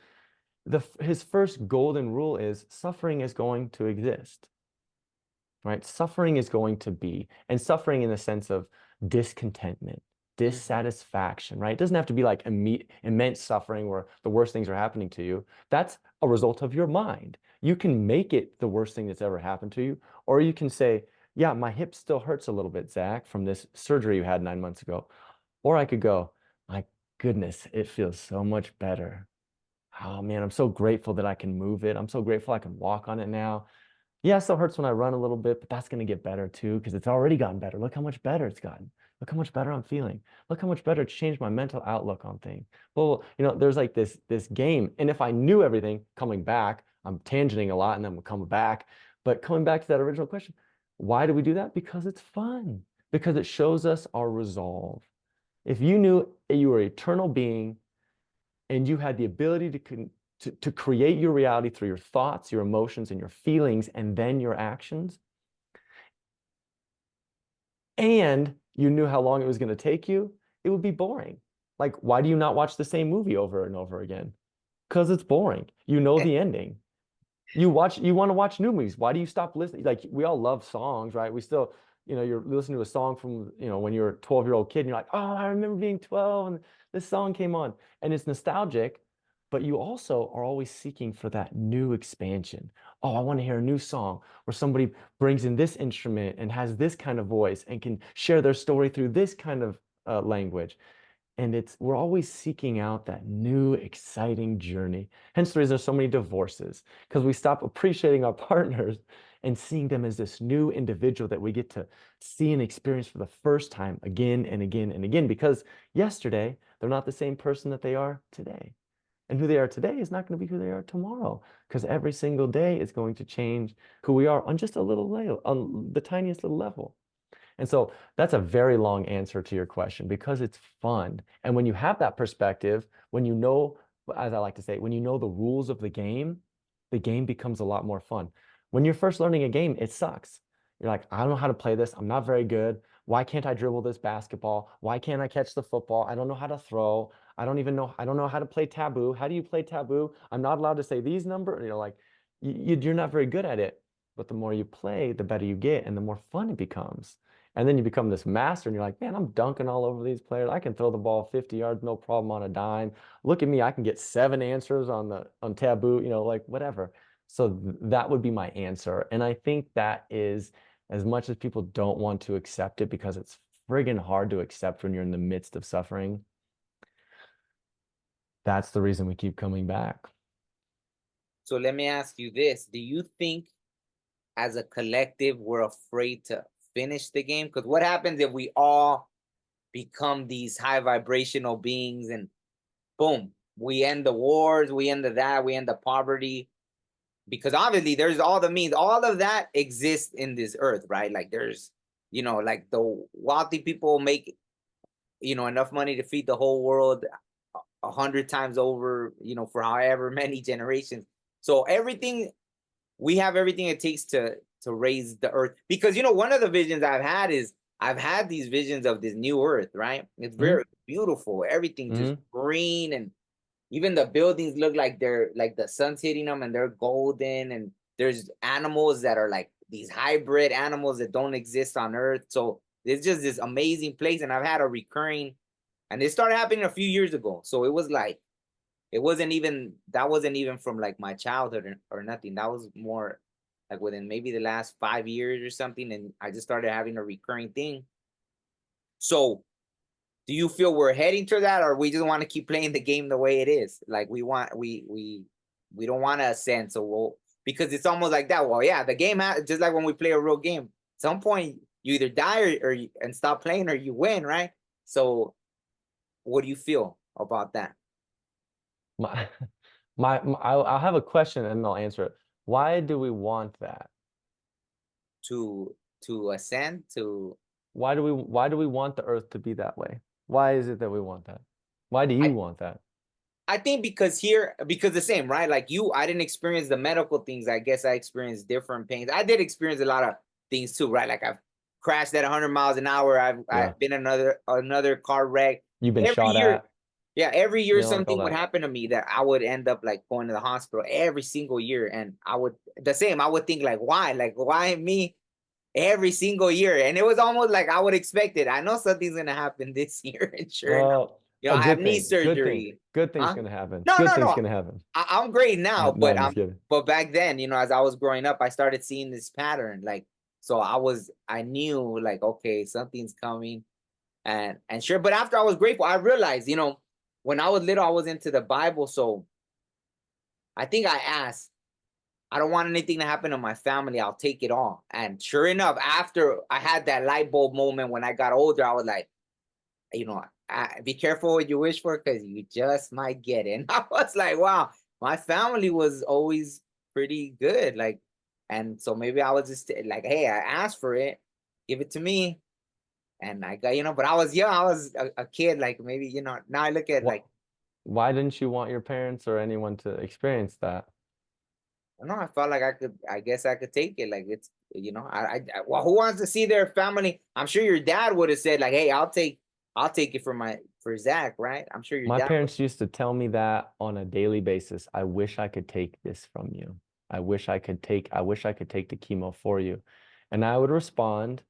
his first golden rule is suffering is going to exist, right? Suffering is going to be, and suffering in the sense of discontentment, dissatisfaction, right? It doesn't have to be like immense suffering where the worst things are happening to you. That's a result of your mind. You can make it the worst thing that's ever happened to you, or you can say, yeah, my hip still hurts a little bit, Zach, from this surgery you had 9 months ago. Or I could go, my goodness, it feels so much better. Oh man, I'm so grateful that I can move it. I'm so grateful I can walk on it now. Yeah, it still hurts when I run a little bit, but that's going to get better too because it's already gotten better. Look how much better it's gotten. Look how much better I'm feeling. Look how much better it's changed my mental outlook on things. Well, there's like this game, and if I knew everything, coming back, I'm tangenting a lot, and then we'll come back. But coming back to that original question, why do we do that? Because it's fun. Because it shows us our resolve. If you knew you were an eternal being and you had the ability to create your reality through your thoughts, your emotions, and your feelings, and then your actions, and you knew how long it was going to take you, it would be boring. Like, why do you not watch the same movie over and over again? Because it's boring. You know the ending. You want to watch new movies. Why do you stop listening? Like, we all love songs, right? We still, you're listening to a song from, when you're a 12-year-old kid and you're like, oh, I remember being 12 and this song came on, and it's nostalgic, but you also are always seeking for that new expansion. Oh, I want to hear a new song where somebody brings in this instrument and has this kind of voice and can share their story through this kind of language. And we're always seeking out that new, exciting journey. Hence the reason there's so many divorces, because we stop appreciating our partners and seeing them as this new individual that we get to see and experience for the first time again and again and again, because yesterday, they're not the same person that they are today. And who they are today is not going to be who they are tomorrow, because every single day is going to change who we are on just a little level, on the tiniest little level. And so that's a very long answer to your question because it's fun. And when you have that perspective, when you know, as I like to say, when you know the rules of the game becomes a lot more fun. When you're first learning a game, it sucks. You're like, I don't know how to play this. I'm not very good. Why can't I dribble this basketball? Why can't I catch the football? I don't know how to throw. I don't know how to play taboo. How do you play taboo? I'm not allowed to say these numbers. Like you're not very good at it. But the more you play, the better you get and the more fun it becomes. And then you become this master and you're like, man, I'm dunking all over these players. I can throw the ball 50 yards, no problem on a dime. Look at me. I can get 7 answers on taboo, like whatever. So that would be my answer. And I think that is, as much as people don't want to accept it because it's friggin' hard to accept when you're in the midst of suffering, that's the reason we keep coming back. So let me ask you this. Do you think as a collective, we're afraid to finish the game? Because what happens if we all become these high vibrational beings and boom, we end the wars, we end we end the poverty? Because obviously there's all the means, all of that exists in this earth, right? Like there's, like the wealthy people make, enough money to feed the whole world 100 times over, for however many generations. So we have everything it takes to raise the earth. Because, one of the visions I've had is I've had these visions of this new earth, right? It's very beautiful. Everything just green, and even the buildings look like they're like the sun's hitting them and they're golden. And there's animals that are like these hybrid animals that don't exist on earth. So it's just this amazing place. And I've had a recurring, and it started happening a few years ago. So it was like, that wasn't even from like my childhood or nothing. That was more like within maybe the last 5 years or something. And I just started having a recurring thing. So do you feel we're heading to that, or we just want to keep playing the game the way it is? Like we don't want to ascend, so because it's almost like that. Well, yeah, the game just like when we play a real game. At some point, you either die and stop playing, or you win, right? So, what do you feel about that? I'll have a question and I'll answer it. Why do we want that? To ascend to. Why do we want the earth to be that way? Why is it that we want that? Why do you want that? I think because the same, right? Like you, I didn't experience the medical things. I guess I experienced different pains. I did experience a lot of things too, right? Like I've crashed at 100 miles an hour. I've been in another car wreck. You've been shot year, at. Yeah, every year something like would happen to me that I would end up like going to the hospital every single year. And I would think like, why me every single year? And it was almost like I would expect it. I know something's going to happen this year. And sure enough, I have knee surgery. Good thing's going to happen. No, good thing's going to happen. I'm great now, but I'm but back then, as I was growing up, I started seeing this pattern. Like, so I knew like, okay, something's coming. And sure, but after I was grateful, I realized, when I was little, I was into the Bible. So I think I asked, I don't want anything to happen to my family. I'll take it all. And sure enough, after I had that light bulb moment when I got older, I was like, be careful what you wish for, because you just might get it. And I was like, wow, my family was always pretty good. Like, and so maybe I was just like, hey, I asked for it, give it to me. And I got, but I was young. I was a kid. Like maybe, now I look at like. Why didn't you want your parents or anyone to experience that? I don't know. I felt like I guess I could take it. Like it's, well, who wants to see their family? I'm sure your dad would have said like, hey, I'll take it for Zach, right? I'm sure my parents used to tell me that on a daily basis. I wish I could take this from you. I wish I could take the chemo for you. And I would respond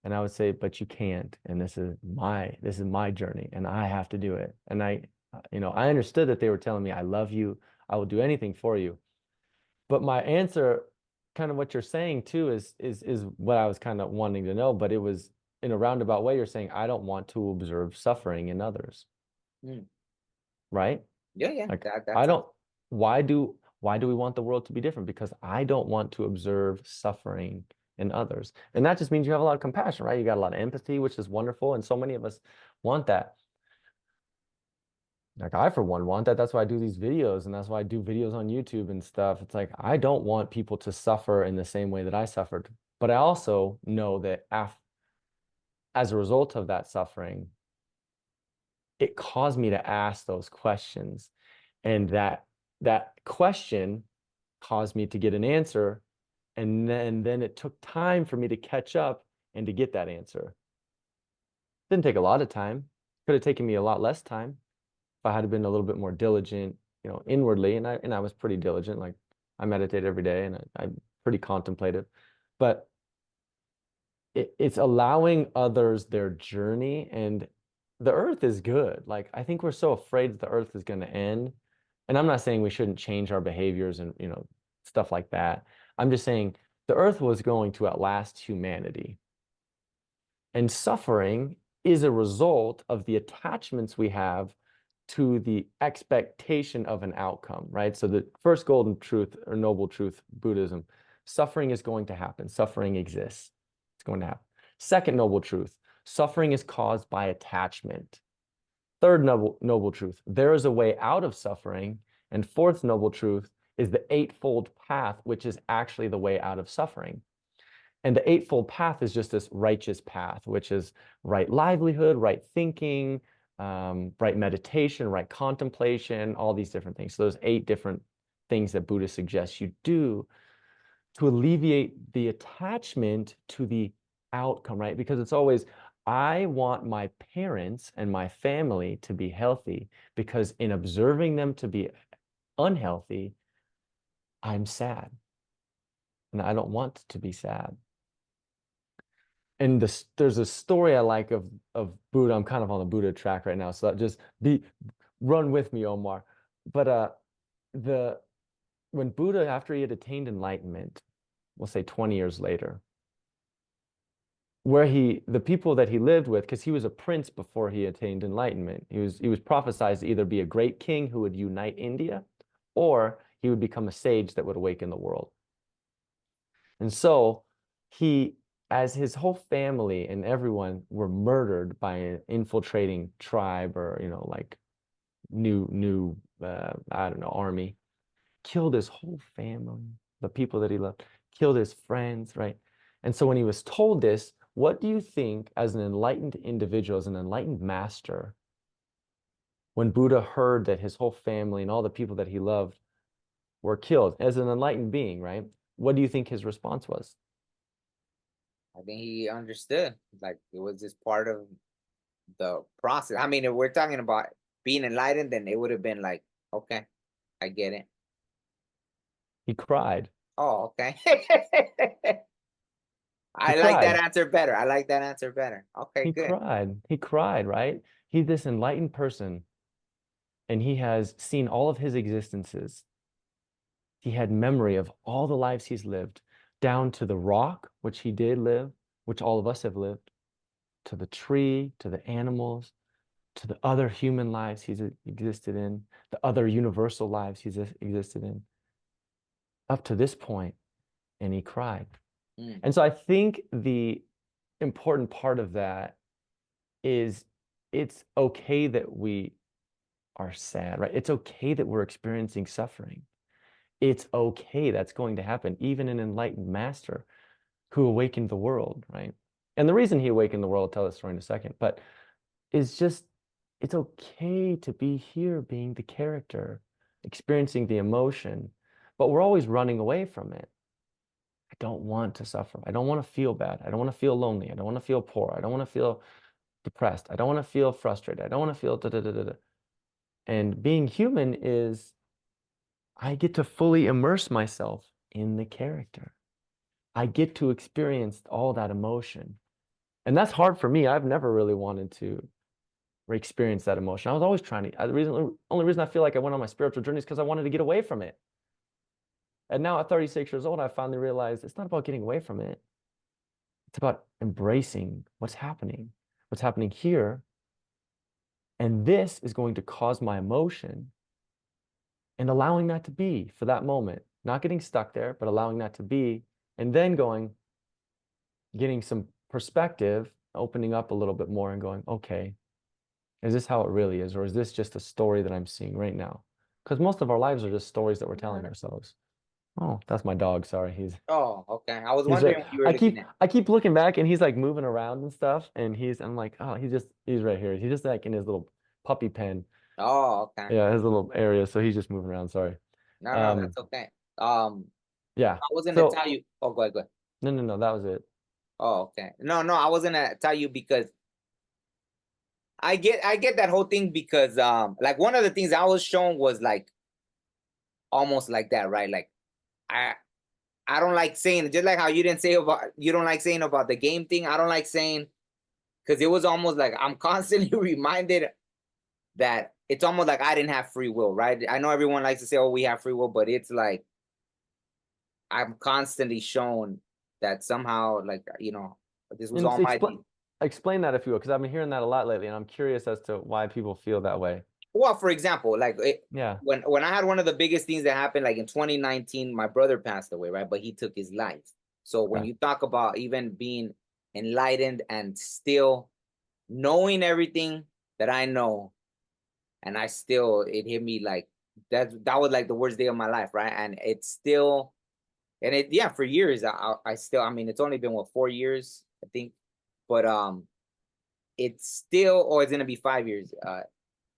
and I would say, but you can't. And this is my journey and I have to do it. And I understood that they were telling me, I love you. I will do anything for you. But my answer, kind of what you're saying too, is what I was kind of wanting to know, but it was in a roundabout way. You're saying, I don't want to observe suffering in others. Right? Yeah. Like, why do we want the world to be different? Because I don't want to observe suffering in others. And that just means you have a lot of compassion, right? You got a lot of empathy, which is wonderful. And so many of us want that. Like I, for one, want that. That's why I do these videos, and that's why I do videos on YouTube and stuff. It's like, I don't want people to suffer in the same way that I suffered. But I also know that as a result of that suffering, it caused me to ask those questions. And that question caused me to get an answer. And then it took time for me to catch up and to get that answer. Didn't take a lot of time. Could have taken me a lot less time if I had been a little bit more diligent, inwardly. And I was pretty diligent. Like I meditate every day and I'm pretty contemplative. But it's allowing others their journey. And the earth is good. Like I think we're so afraid that the earth is going to end. And I'm not saying we shouldn't change our behaviors and stuff like that. I'm just saying the earth was going to outlast humanity. And suffering is a result of the attachments we have to the expectation of an outcome, right? So the first golden truth or noble truth, Buddhism, suffering is going to happen. Suffering exists. It's going to happen. Second noble truth, suffering is caused by attachment. Third noble truth, there is a way out of suffering. And fourth noble truth is the eightfold path, which is actually the way out of suffering. And the eightfold path is just this righteous path, which is right livelihood, right thinking, right meditation, right contemplation, all these different things. So those 8 different things that Buddha suggests you do to alleviate the attachment to the outcome, right? Because it's always, I want my parents and my family to be healthy, because in observing them to be unhealthy, I'm sad. And I don't want to be sad. And there's a story I like of Buddha. I'm kind of on the Buddha track right now, so just run with me, Omar. But when Buddha, after he had attained enlightenment, we'll say 20 years later, the people that he lived with, because he was a prince before he attained enlightenment. He was prophesied to either be a great king who would unite India, or he would become a sage that would awaken the world. And so he, as his whole family and everyone were murdered by an infiltrating tribe, or like new I don't know, army, killed his whole family, the people that he loved, killed his friends, right? And so when he was told this, what do you think, as an enlightened individual, as an enlightened master, when Buddha heard that his whole family and all the people that he loved were killed, as an enlightened being, right? What do you think his response was? I think he understood, like it was just part of the process. I mean, if we're talking about being enlightened, then it would have been like, okay, I get it. He cried. Oh, okay. I like that answer better. I like that answer better. Okay, good. He cried, right? He's this enlightened person, and he has seen all of his existences. He had memory of all the lives he's lived, down to the rock, which he did live, which all of us have lived, to the tree, to the animals, to the other human lives he's existed in, the other universal lives he's existed in, up to this point, and he cried. And so I think the important part of that is it's okay that we are sad, right? It's okay that we're experiencing suffering. It's okay, that's going to happen. Even an enlightened master who awakened the world, right? And the reason he awakened the world, I'll tell the story in a second, but it's just, it's okay to be here being the character, experiencing the emotion, but we're always running away from it. I don't want to suffer. I don't want to feel bad. I don't want to feel lonely. I don't want to feel poor. I don't want to feel depressed. I don't want to feel frustrated. I don't want to feel da-da-da-da-da. And being human is, I get to fully immerse myself in the character. I get to experience all that emotion. And that's hard for me. I've never really wanted to experience that emotion. I was always trying to, the only reason I feel like I went on my spiritual journey is because I wanted to get away from it. And now at 36 years old, I finally realized it's not about getting away from it. It's about embracing what's happening here. And this is going to cause my emotion, and allowing that to be for that moment, not getting stuck there, but allowing that to be, and then getting some perspective, opening up a little bit more and going, okay, is this how it really is? Or is this just a story that I'm seeing right now? Because most of our lives are just stories that we're telling ourselves. Oh, that's my dog. Sorry, he's. Oh, okay. I was wondering what you were looking at. I keep looking back, and he's like moving around and stuff, and I'm like, oh, he's right here. He's just like in his little puppy pen. Oh, okay. Yeah, his little area. So he's just moving around. Sorry. No, that's okay. Yeah. I was gonna tell you. Oh, go ahead. No, that was it. Oh, okay. No, I was gonna tell you because I get that whole thing because like one of the things I was shown was like almost like that, right? Like I don't like saying, just like how you don't like saying about the game thing. I don't like saying, because it was almost like I'm constantly reminded that it's almost like I didn't have free will, right? I know everyone likes to say, oh, we have free will, but it's like I'm constantly shown that somehow, like, this was all my thing. Explain that, if you will, because I've been hearing that a lot lately, and I'm curious as to why people feel that way. Well, for example, like when I had one of the biggest things that happened, like in 2019, my brother passed away, right? But he took his life. So when you talk about even being enlightened and still knowing everything that I know, and it hit me like that was like the worst day of my life, right? And it's still, for years, I still, I mean, it's only been 4 years, I think, but it's still, or it's gonna be 5 years,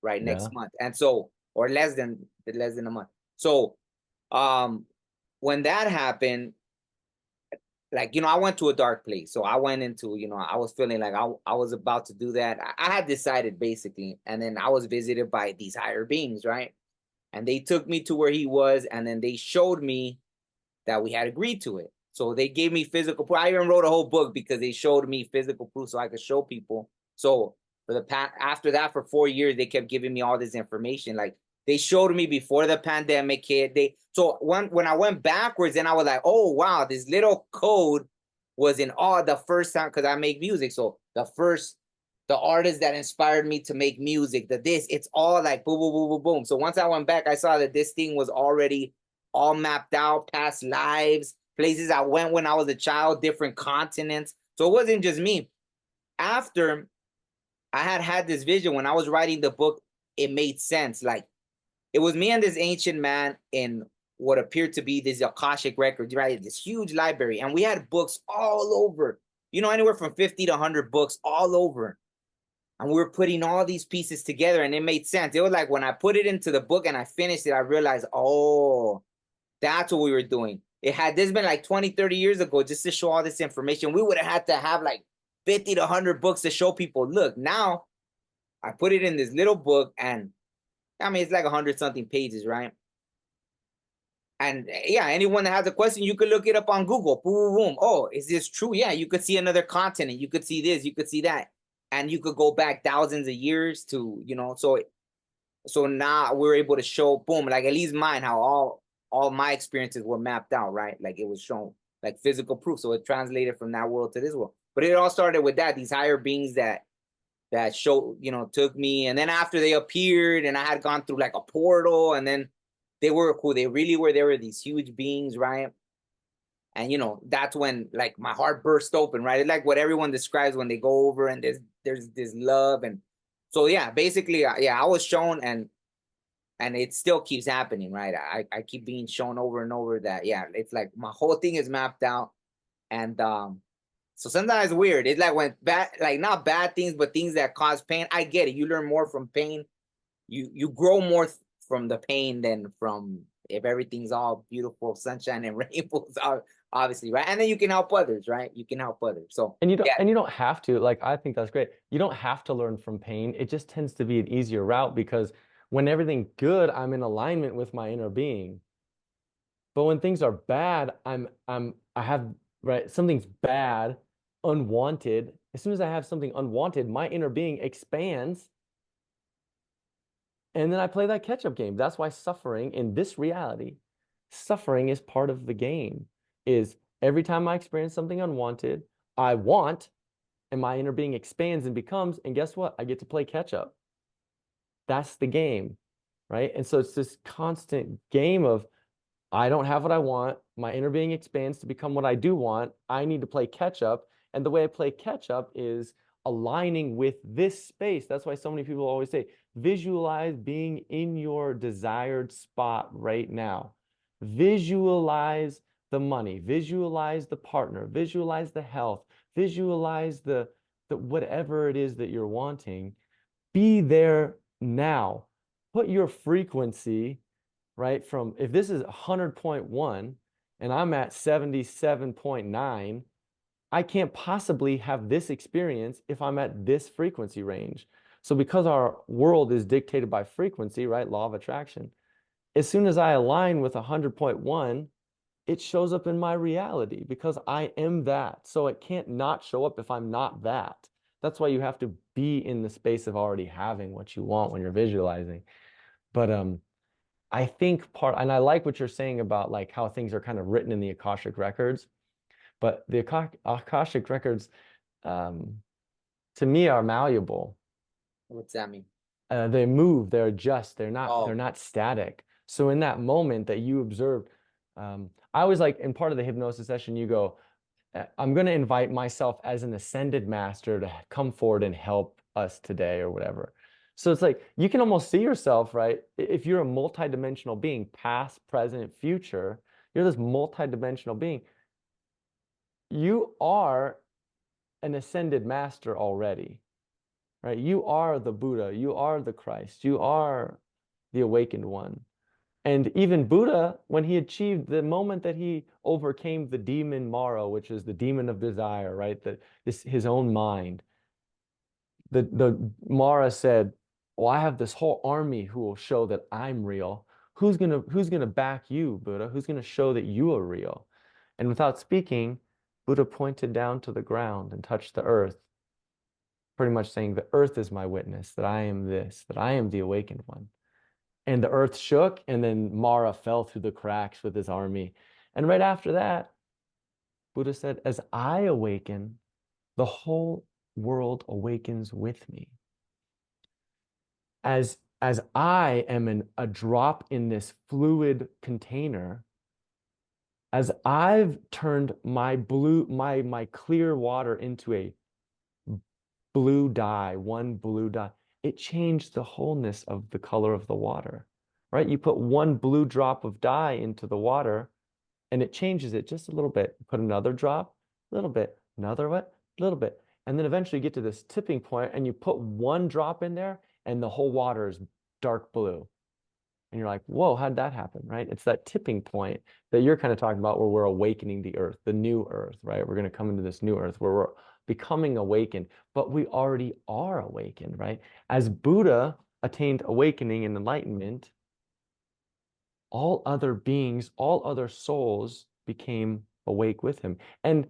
right, next month. And so, or less than a month. So when that happened, like, I went to a dark place. So I went into, I was feeling like I was about to do that. I had decided, basically, and then I was visited by these higher beings, right? And they took me to where he was, and then they showed me that we had agreed to it. So they gave me physical proof. I even wrote a whole book because they showed me physical proof so I could show people. So after that, for 4 years, they kept giving me all this information. Like, they showed me before the pandemic hit. So when I went backwards, then I was like, oh wow, this little code was in awe the first time, because I make music. So the artist that inspired me to make music, it's all like boom, boom, boom, boom, boom. So once I went back, I saw that this thing was already all mapped out, past lives, places I went when I was a child, different continents. So it wasn't just me. After I had this vision, when I was writing the book, it made sense. Like, it was me and this ancient man in what appeared to be this Akashic records, right? This huge library. And we had books all over, anywhere from 50 to 100 books all over. And we were putting all these pieces together, and it made sense. It was like when I put it into the book and I finished it, I realized, oh, that's what we were doing. Had this been like 20, 30 years ago, just to show all this information, we would have had to have like 50 to 100 books to show people, look, now I put it in this little book, and I mean, it's like 100 something pages, right? And yeah, anyone that has a question, you could look it up on Google. Boom, boom, boom. Oh, is this true? Yeah, you could see another continent. You could see this, you could see that. And you could go back thousands of years to, so now we're able to show, boom, like at least mine, how all my experiences were mapped out, right? Like it was shown, like physical proof. So it translated from that world to this world. But it all started with that, these higher beings that showed, took me. And then after they appeared and I had gone through like a portal, and then they were who they really were. They were these huge beings, right? And that's when like my heart burst open, right? It's like what everyone describes when they go over and there's this love. And so yeah, basically, I was shown, and it still keeps happening, right? I keep being shown over and over that, yeah, it's like my whole thing is mapped out. And so sometimes it's weird. It's like when not bad things, but things that cause pain. I get it. You learn more from pain. You grow more from the pain than from if everything's all beautiful sunshine and rainbows, obviously, right? And then you can help others, right? You can help others. So and you don't have to, like, I think that's great. You don't have to learn from pain. It just tends to be an easier route, because when everything's good, I'm in alignment with my inner being. But when things are bad, something's bad, unwanted. As soon as I have something unwanted, my inner being expands. And then I play that catch-up game. That's why suffering in this reality, suffering is part of the game. Is every time I experience something unwanted, I want, and my inner being expands and becomes, and guess what? I get to play catch-up. That's the game, right? And so it's this constant game of, I don't have what I want. My inner being expands to become what I do want. I need to play catch up. And the way I play catch up is aligning with this space. That's why so many people always say, visualize being in your desired spot right now. Visualize the money, visualize the partner, visualize the health, visualize the whatever it is that you're wanting. Be there now. Put your frequency, right, from, if this is 100.1 and I'm at 77.9, I can't possibly have this experience if I'm at this frequency range. So because our world is dictated by frequency, right, law of attraction, as soon as I align with 100.1, it shows up in my reality, because I am that. So it can't not show up if I'm not that. That's why you have to be in the space of already having what you want when you're visualizing. But I think and I like what you're saying about like how things are kind of written in the Akashic records, but the Akashic records, to me, are malleable. What's that mean? They move, they adjust, they're not static. So in that moment that you observed, I was like, in part of the hypnosis session, you go, I'm going to invite myself as an ascended master to come forward and help us today or whatever. So it's like, you can almost see yourself, right? If you're a multidimensional being, past, present, future, you're this multidimensional being. You are an ascended master already, right? You are the Buddha, you are the Christ, you are the awakened one. And even Buddha, when he achieved the moment that he overcame the demon Mara, which is the demon of desire, right? His own mind. The Mara said, well, I have this whole army who will show that I'm real. Who's gonna back you, Buddha? Who's gonna show that you are real? And without speaking, Buddha pointed down to the ground and touched the earth, pretty much saying, the earth is my witness, that I am this, that I am the awakened one. And the earth shook, and then Mara fell through the cracks with his army. And right after that, Buddha said, as I awaken, the whole world awakens with me. As I am a drop in this fluid container, as I've turned my clear water into a blue dye, one blue dye, it changed the wholeness of the color of the water, right? You put one blue drop of dye into the water and it changes it just a little bit. Put another drop, a little bit, another what, a little bit. And then eventually you get to this tipping point and you put one drop in there and the whole water is dark blue. And you're like, whoa, how'd that happen, right? It's that tipping point that you're kind of talking about where we're awakening the earth, the new earth, right? We're going to come into this new earth where we're becoming awakened, but we already are awakened, right? As Buddha attained awakening and enlightenment, all other beings, all other souls became awake with him. And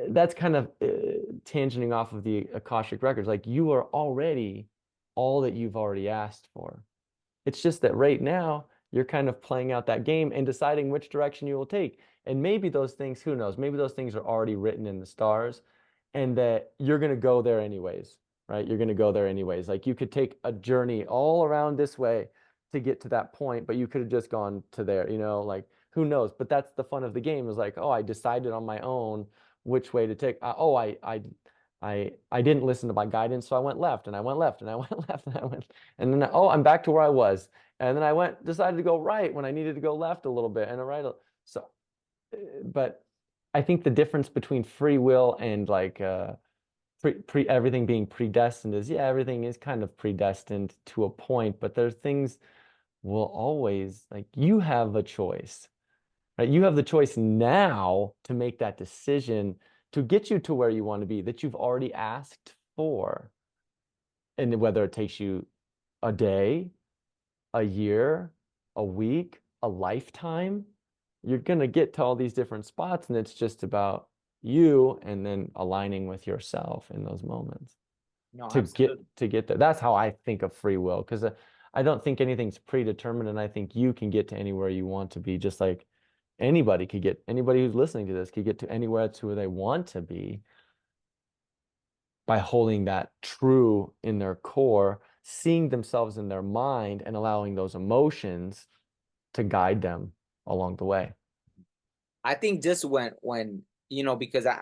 that's kind of tangenting off of the Akashic records. Like, you are already all that you've already asked for. It's just that right now you're kind of playing out that game and deciding which direction you will take. And maybe those things, who knows, maybe those things are already written in the stars and that you're going to go there anyways, right? You're going to go there anyways. Like, you could take a journey all around this way to get to that point, but you could have just gone to there, you know, like, who knows? But that's the fun of the game, is like, oh, I decided on my own which way to take. I didn't listen to my guidance, so I went left and I went left and I went left and I went, and then oh, I'm back to where I was. And then I decided to go right when I needed to go left a little bit and a right. So, but I think the difference between free will and like everything being predestined is, yeah, everything is kind of predestined to a point, but there's things will always, like, you have a choice, right? You have the choice now to make that decision to get you to where you want to be, that you've already asked for. And whether it takes you a day, a year, a week, a lifetime, you're going to get to all these different spots. And it's just about you and then aligning with yourself in those moments to get there. That's how I think of free will, because I don't think anything's predetermined. And I think you can get to anywhere you want to be, just like anybody who's listening to this could get to anywhere to where they want to be by holding that true in their core, seeing themselves in their mind and allowing those emotions to guide them along the way. I think just when you know, because I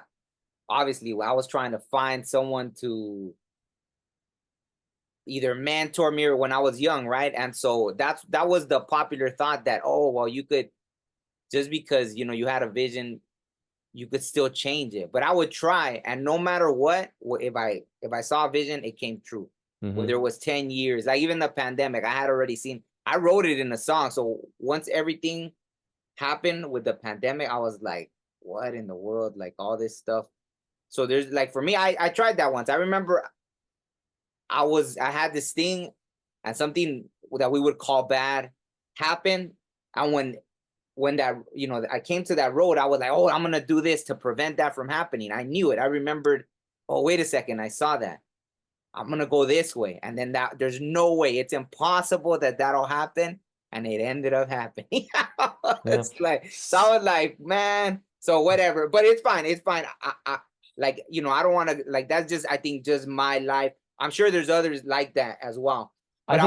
was trying to find someone to either mentor me or when I was young, right? And so that was the popular thought, that, oh, well, you could, just because, you know, you had a vision, you could still change it. But I would try, and no matter what, if I saw a vision, it came true. Whether it was 10 years, like even the pandemic, I had already seen, I wrote it in a song. So once everything happened with the pandemic, I was like, what in the world, like all this stuff. So there's, like, for me, I tried that once. I remember I had this thing, and something that we would call bad happened. And when that, you know, I came to that road, I was like, oh, I'm going to do this to prevent that from happening. I knew it. I remembered, oh, wait a second, I saw that. I'm going to go this way. And then there's no way, it's impossible that'll happen. And it ended up happening. It's like, so I was like, man, so whatever, but it's fine. It's fine. I like, you know, I don't want to, like, that's just, I think, just my life. I'm sure there's others like that as well. But I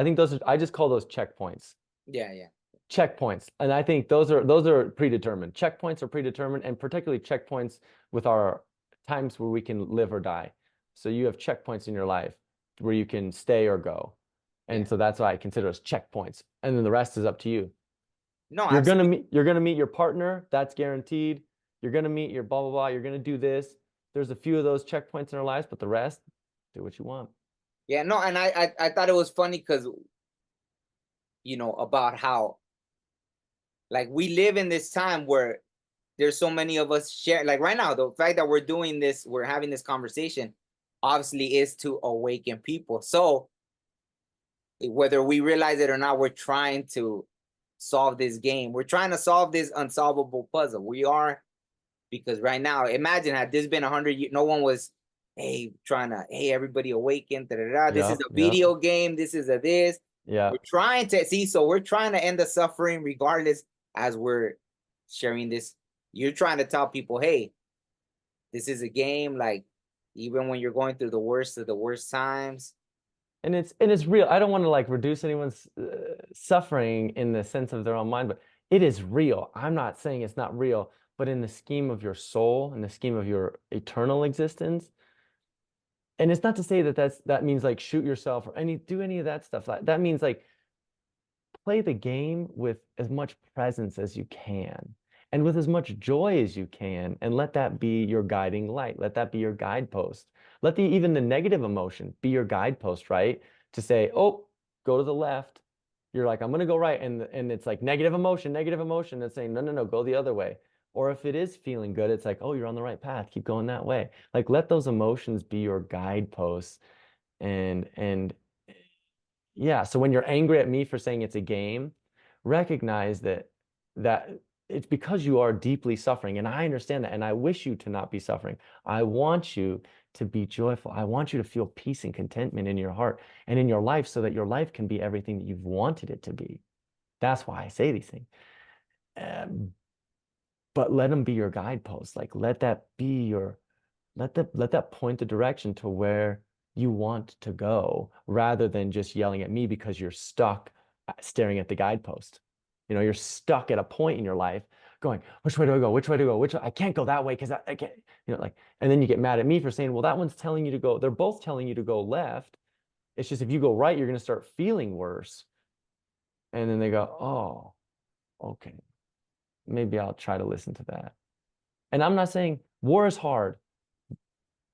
think those are, I just call those checkpoints. Yeah. Checkpoints. And I think those are predetermined. Checkpoints are predetermined, and particularly checkpoints with our times where we can live or die. So you have checkpoints in your life where you can stay or go. And so that's why I consider us checkpoints. And then the rest is up to you. No, you're gonna meet your partner, that's guaranteed. You're gonna meet your blah blah blah, you're gonna do this. There's a few of those checkpoints in our lives, but the rest, do what you want. Yeah, no, and I thought it was funny because, you know, about how, like, we live in this time where there's so many of us share, like right now, the fact that we're doing this, we're having this conversation, obviously is to awaken people. So whether we realize it or not, we're trying to solve this game. We're trying to solve this unsolvable puzzle. We are, because right now, imagine had this been 100 years, no one was, hey, everybody awaken, this is a video game, this is a this. Yeah. We're trying to see, so we're trying to end the suffering regardless, as we're sharing this, you're trying to tell people, hey, this is a game. Like, even when you're going through the worst of the worst times. And it's real. I don't want to like reduce anyone's suffering in the sense of their own mind, but it is real. I'm not saying it's not real, but in the scheme of your soul, in the scheme of your eternal existence. And it's not to say that that means like shoot yourself or do any of that stuff. That means like play the game with as much presence as you can and with as much joy as you can, and let that be your guiding light. Let that be your guidepost. Let even the negative emotion be your guidepost, right? To say, oh, go to the left. You're like, I'm going to go right. And it's like negative emotion. It's saying, no, go the other way. Or if it is feeling good, it's like, oh, you're on the right path. Keep going that way. Like, let those emotions be your guideposts. And yeah, so when you're angry at me for saying it's a game, recognize that it's because you are deeply suffering. And I understand that. And I wish you to not be suffering. I want you to be joyful. I want you to feel peace and contentment in your heart and in your life, so that your life can be everything that you've wanted it to be. That's why I say these things. But let them be your guideposts. Like, let that be let that point the direction to where you want to go, rather than just yelling at me because you're stuck staring at the guidepost. You're stuck at a point in your life going, which way do I go? Which way to go? I can't go that way because I can't, like, and then you get mad at me for saying, well, that one's telling you to go. They're both telling you to go left. It's just, if you go right, you're going to start feeling worse. And then they go, oh, okay, maybe I'll try to listen to that. And I'm not saying war is hard.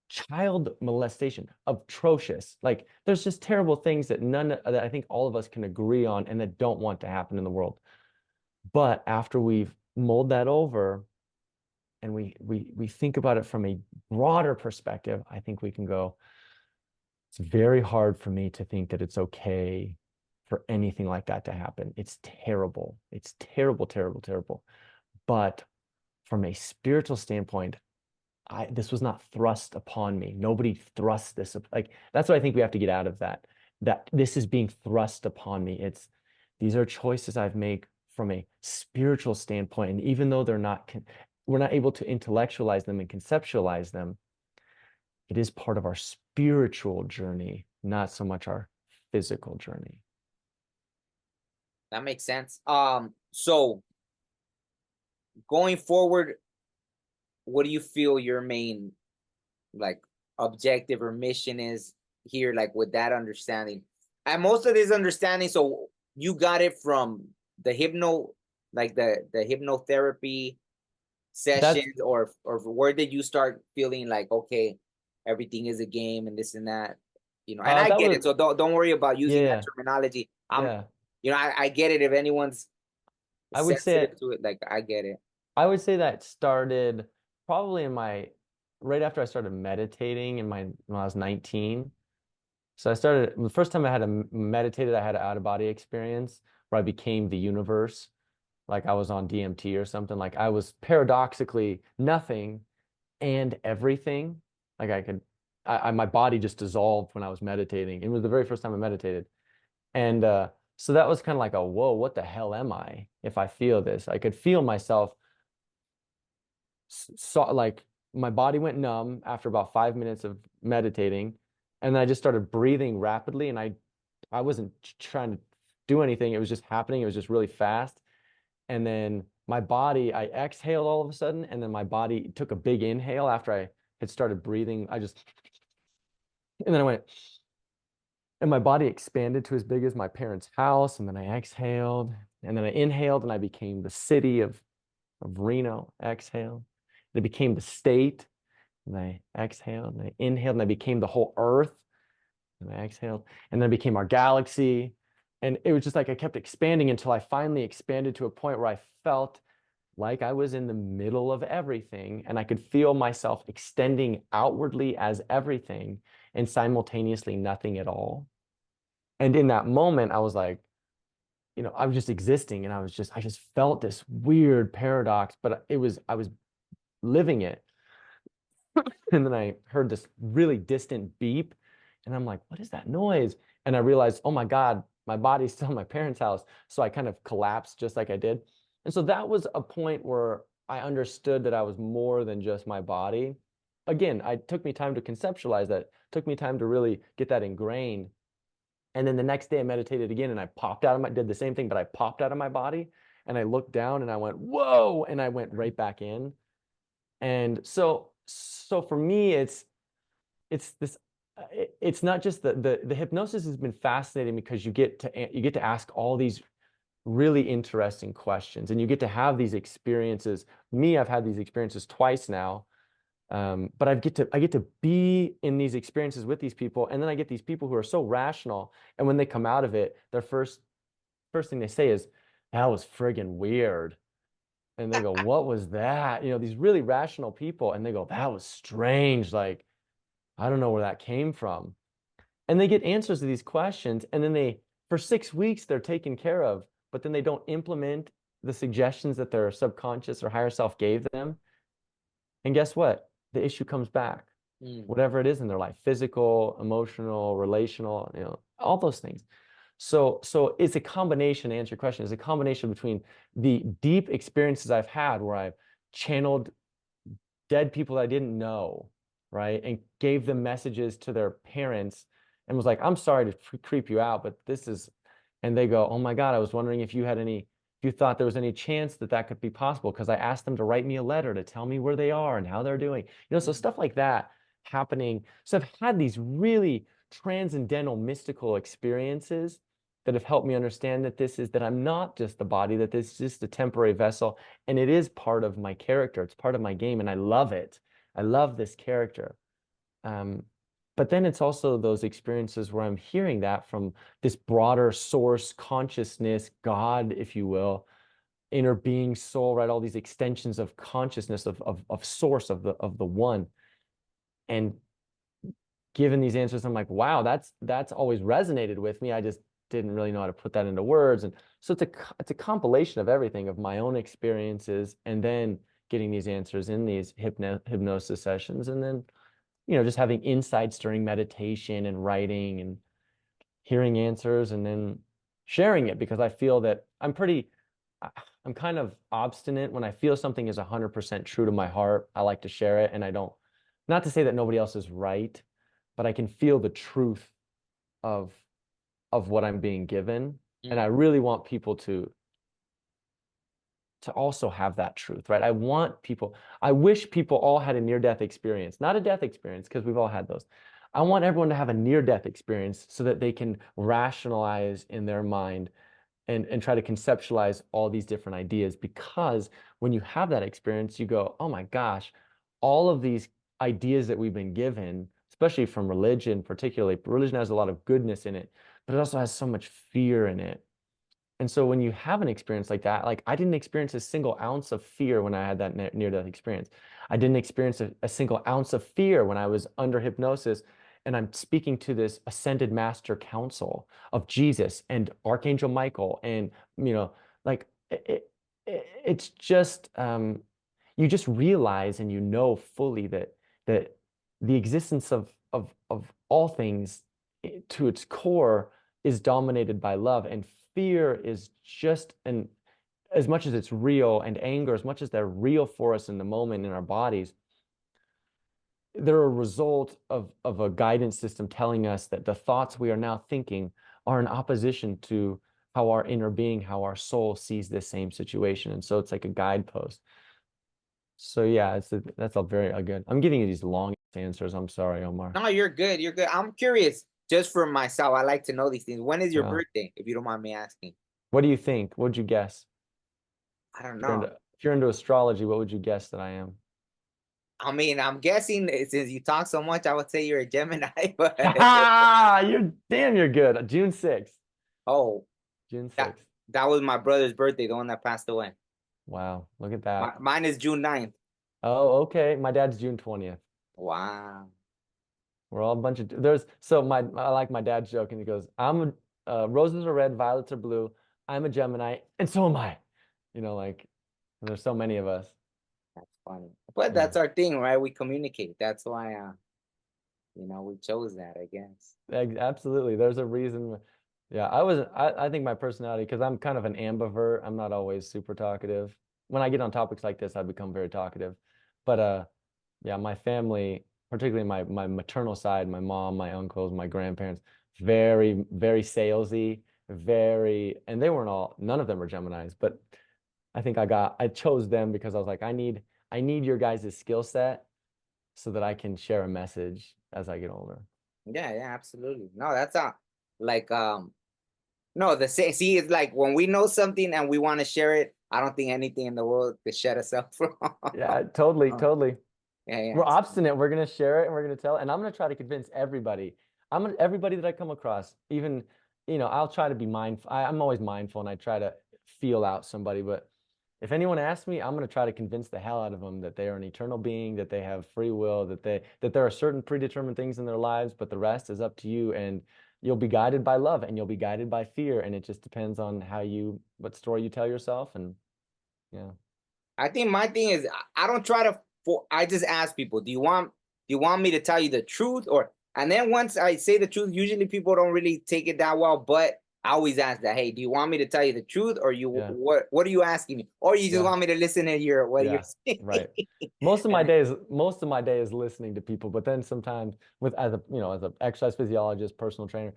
Child molestation, atrocious. Like, there's just terrible things that I think all of us can agree on and that don't want to happen in the world. But after we've mulled that over and we think about it from a broader perspective, I think we can go, it's very hard for me to think that it's okay for anything like that to happen. It's terrible. It's terrible, terrible, terrible. But from a spiritual standpoint, this was not thrust upon me. Nobody thrust this. Like, that's what I think we have to get out of that this is being thrust upon me. These are choices I've made from a spiritual standpoint. And even though we're not able to intellectualize them and conceptualize them, it is part of our spiritual journey, not so much our physical journey. That makes sense. So going forward, what do you feel your main like objective or mission is here, like with that understanding? And most of this understanding, so you got it from the hypnotherapy sessions, or where did you start feeling like, okay, everything is a game and this and that? And I get it, so don't worry about using that terminology. I get it if anyone's sensitive to it, like, I get it. I would say that started probably right after I started meditating when I was 19. So the first time I had meditated, I had an out-of-body experience where I became the universe. Like, I was on DMT or something. Like, I was paradoxically nothing and everything. Like, my body just dissolved when I was meditating. It was the very first time I meditated. And so that was kind of like a, whoa, what the hell am I if I feel this? I could feel myself. Like, my body went numb after about 5 minutes of meditating. And then I just started breathing rapidly. And I wasn't trying to do anything. It was just happening. It was just really fast. And then I exhaled all of a sudden. And then my body took a big inhale after I had started breathing. And then I went, and my body expanded to as big as my parents' house. And then I exhaled, and then I inhaled, and I became the city of Reno. Exhaled. And it became the state. And I exhaled, and I inhaled, and I became the whole earth. And I exhaled, and then I became our galaxy. And it was just like I kept expanding until I finally expanded to a point where I felt like I was in the middle of everything, and I could feel myself extending outwardly as everything and simultaneously nothing at all. And in that moment, I was like, I was just existing, and I just felt this weird paradox, but I was living it. And then I heard this really distant beep, and I'm like, what is that noise? And I realized, oh my God, my body's still in my parents' house. So I kind of collapsed just like I did. And so that was a point where I understood that I was more than just my body. Again, it took me time to conceptualize that. It took me time to really get that ingrained. And then the next day I meditated again and I popped out of did the same thing, but I popped out of my body and I looked down and I went, whoa, and I went right back in. And so for me, it's this, it's not just the hypnosis has been fascinating because you get to ask all these really interesting questions and you get to have these experiences. I've had these experiences twice now. But I get to be in these experiences with these people, and then I get these people who are so rational, and when they come out of it, their first thing they say is, "That was friggin' weird," and they go, "What was that?" You know, these really rational people, and they go, "That was strange. Like, I don't know where that came from," and they get answers to these questions, and then for 6 weeks, they're taken care of, but then they don't implement the suggestions that their subconscious or higher self gave them, and guess what? The issue comes back, whatever it is in their life, physical, emotional, relational, you know, all those things. So it's a combination, to answer your question, it's a combination between the deep experiences I've had where I've channeled dead people that I didn't know, right? And gave them messages to their parents and was like, I'm sorry to creep you out, but this is, and they go, oh my God, I was wondering if you thought there was any chance that that could be possible, because I asked them to write me a letter to tell me where they are and how they're doing. You know, so stuff like that happening. So I've had these really transcendental mystical experiences that have helped me understand that I'm not just the body, that this is just a temporary vessel, and it is part of my character. It's part of my game, and I love it. I love this character. But then it's also those experiences where I'm hearing that from this broader source, consciousness, God, if you will, inner being, soul, right? All these extensions of consciousness, of source, of the one. And given these answers, I'm like, wow, that's always resonated with me. I just didn't really know how to put that into words. And so it's a compilation of everything, of my own experiences, and then getting these answers in these hypnosis sessions, and then, you know, just having insights during meditation and writing and hearing answers, and then sharing it, because I feel that I'm kind of obstinate. When I feel something is 100% true to my heart, I like to share it. And not to say that nobody else is right, but I can feel the truth of what I'm being given. And I really want people to also have that truth, right? I wish people all had a near-death experience, not a death experience, because we've all had those. I want everyone to have a near-death experience so that they can rationalize in their mind and try to conceptualize all these different ideas, because when you have that experience, you go, oh my gosh, all of these ideas that we've been given, especially from religion, particularly, religion has a lot of goodness in it, but it also has so much fear in it. And so when you have an experience like that, like I didn't experience a single ounce of fear when I had that near-death experience. I didn't experience a single ounce of fear when I was under hypnosis and I'm speaking to this ascended master council of Jesus and Archangel Michael. And, you know, like it's just, you just realize and you know fully that the existence of all things to its core is dominated by love, and fear is just as much as it's real, and anger, as much as they're real for us in the moment in our bodies, they're a result of a guidance system telling us that the thoughts we are now thinking are in opposition to how our inner being, how our soul sees this same situation. And so it's like a guidepost. So yeah, that's a very good. I'm giving you these long answers. I'm sorry, Omar. No, you're good. You're good. I'm curious, just for myself. I like to know these things. When is your birthday, if you don't mind me asking? What do you think? What'd you guess? I don't know. If you're into astrology, what would you guess that I am? I mean, I'm guessing since you talk so much, I would say you're a Gemini. But You're good. June 6th. Oh, June 6th. That was my brother's birthday, the one that passed away. Wow, look at that. Mine is June 9th. Oh, okay. My dad's June 20th. Wow. We're all a bunch of I like my dad's joke, and he goes, roses are red, violets are blue. I'm a Gemini, and so am I. You know, like there's so many of us. That's funny. But that's our thing, right? We communicate. That's why you know, we chose that, I guess. Absolutely. There's a reason. Yeah, I think my personality, because I'm kind of an ambivert, I'm not always super talkative. when I get on topics like this, I become very talkative. But yeah, my family, particularly my maternal side, my mom, my uncles, my grandparents, very, very salesy, and they weren't all, none of them were Geminis, but I think I chose them because I was like, I need your guys' skill set so that I can share a message as I get older. Yeah, yeah, absolutely. No, that's like no, see, it's like when we know something and we want to share it, I don't think anything in the world could shut us up from. Yeah, totally, totally. Yeah, yeah. We're obstinate. We're gonna share it and we're gonna tell it. And I'm gonna try to convince everybody. Everybody that I come across, even, I'll try to be mindful. I'm always mindful and I try to feel out somebody. But if anyone asks me, I'm gonna try to convince the hell out of them that they are an eternal being, that they have free will, that there are certain predetermined things in their lives, but the rest is up to you. And you'll be guided by love and you'll be guided by fear. And it just depends on what story you tell yourself. And yeah. I think my thing is I don't try to. I just ask people, do you want me to tell you the truth, and then once I say the truth, usually people don't really take it that well. But I always ask that, hey, do you want me to tell you the truth, or what are you asking me, or you just want me to listen to what you're saying? Right. Most of my day is listening to people, but then sometimes as an exercise physiologist, personal trainer,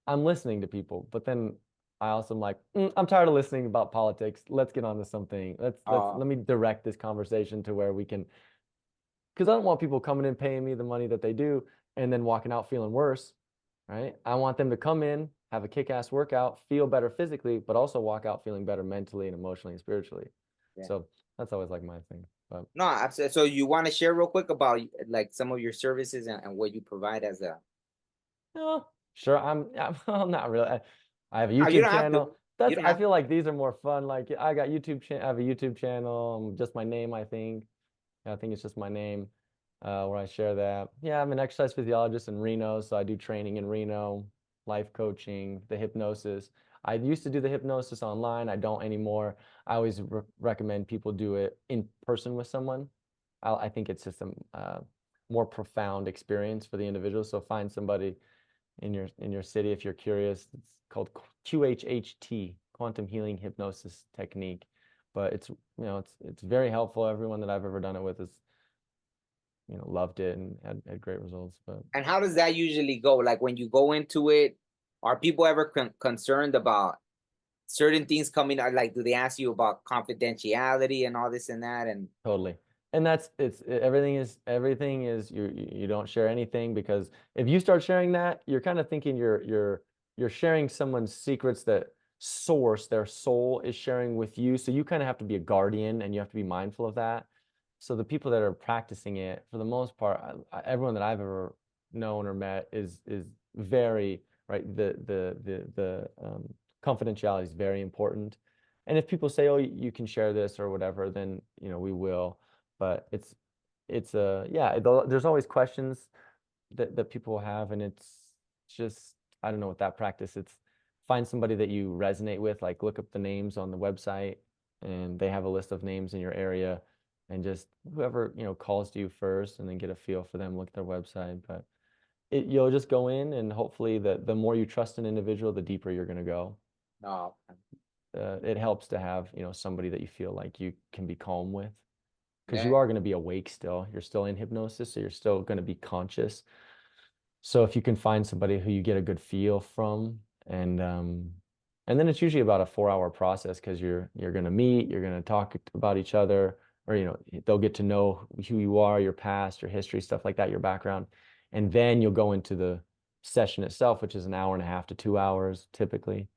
I'm listening to people, but then I also am like, I'm tired of listening about politics. Let's get on to something. Let me direct this conversation to where we can, because I don't want people coming in paying me the money that they do and then walking out feeling worse, right? I want them to come in, have a kick-ass workout, feel better physically, but also walk out feeling better mentally and emotionally and spiritually. Yeah. So that's always like my thing. But no, absolutely. So you want to share real quick about like some of your services and what you provide as a? No, sure. I'm not really. I have a YouTube channel. I feel like these are more fun. Like I got I have a YouTube channel, just my name, I think. I think it's just my name, where I share that. Yeah, I'm an exercise physiologist in Reno, so I do training in Reno, life coaching, the hypnosis. I used to do the hypnosis online. I don't anymore. I always recommend people do it in person with someone. I think it's just a more profound experience for the individual. So find somebody in your city if you're curious. It's called QHHT, Quantum Healing Hypnosis Technique. But it's very helpful. Everyone that I've ever done it with has loved it and had great results. But and how does that usually go? Like when you go into it, are people ever concerned about certain things coming out? Like, do they ask you about confidentiality and all this and that? And totally. And everything is you don't share anything, because if you start sharing that, you're kind of thinking you're sharing someone's secrets that their soul is sharing with you. So you kind of have to be a guardian and you have to be mindful of that. So the people that are practicing it, for the most part, everyone that I've ever known or met is very right. The confidentiality is very important. And if people say, oh, you can share this or whatever, then we will. But there's always questions that people have, and it's just, I don't know, with that practice, it's find somebody that you resonate with, like look up the names on the website and they have a list of names in your area, and just whoever calls to you first, and then get a feel for them, look at their website. But you'll just go in, and hopefully the more you trust an individual, the deeper you're going to go. Oh. It helps to have somebody that you feel like you can be calm with, because you are going to be awake still. You're still in hypnosis, so you're still going to be conscious. So if you can find somebody who you get a good feel from, and then it's usually about a 4-hour process, because you're going to meet, you're going to talk about each other, or they'll get to know who you are, your past, your history, stuff like that, your background, and then you'll go into the session itself, which is an hour and a half to 2 hours typically,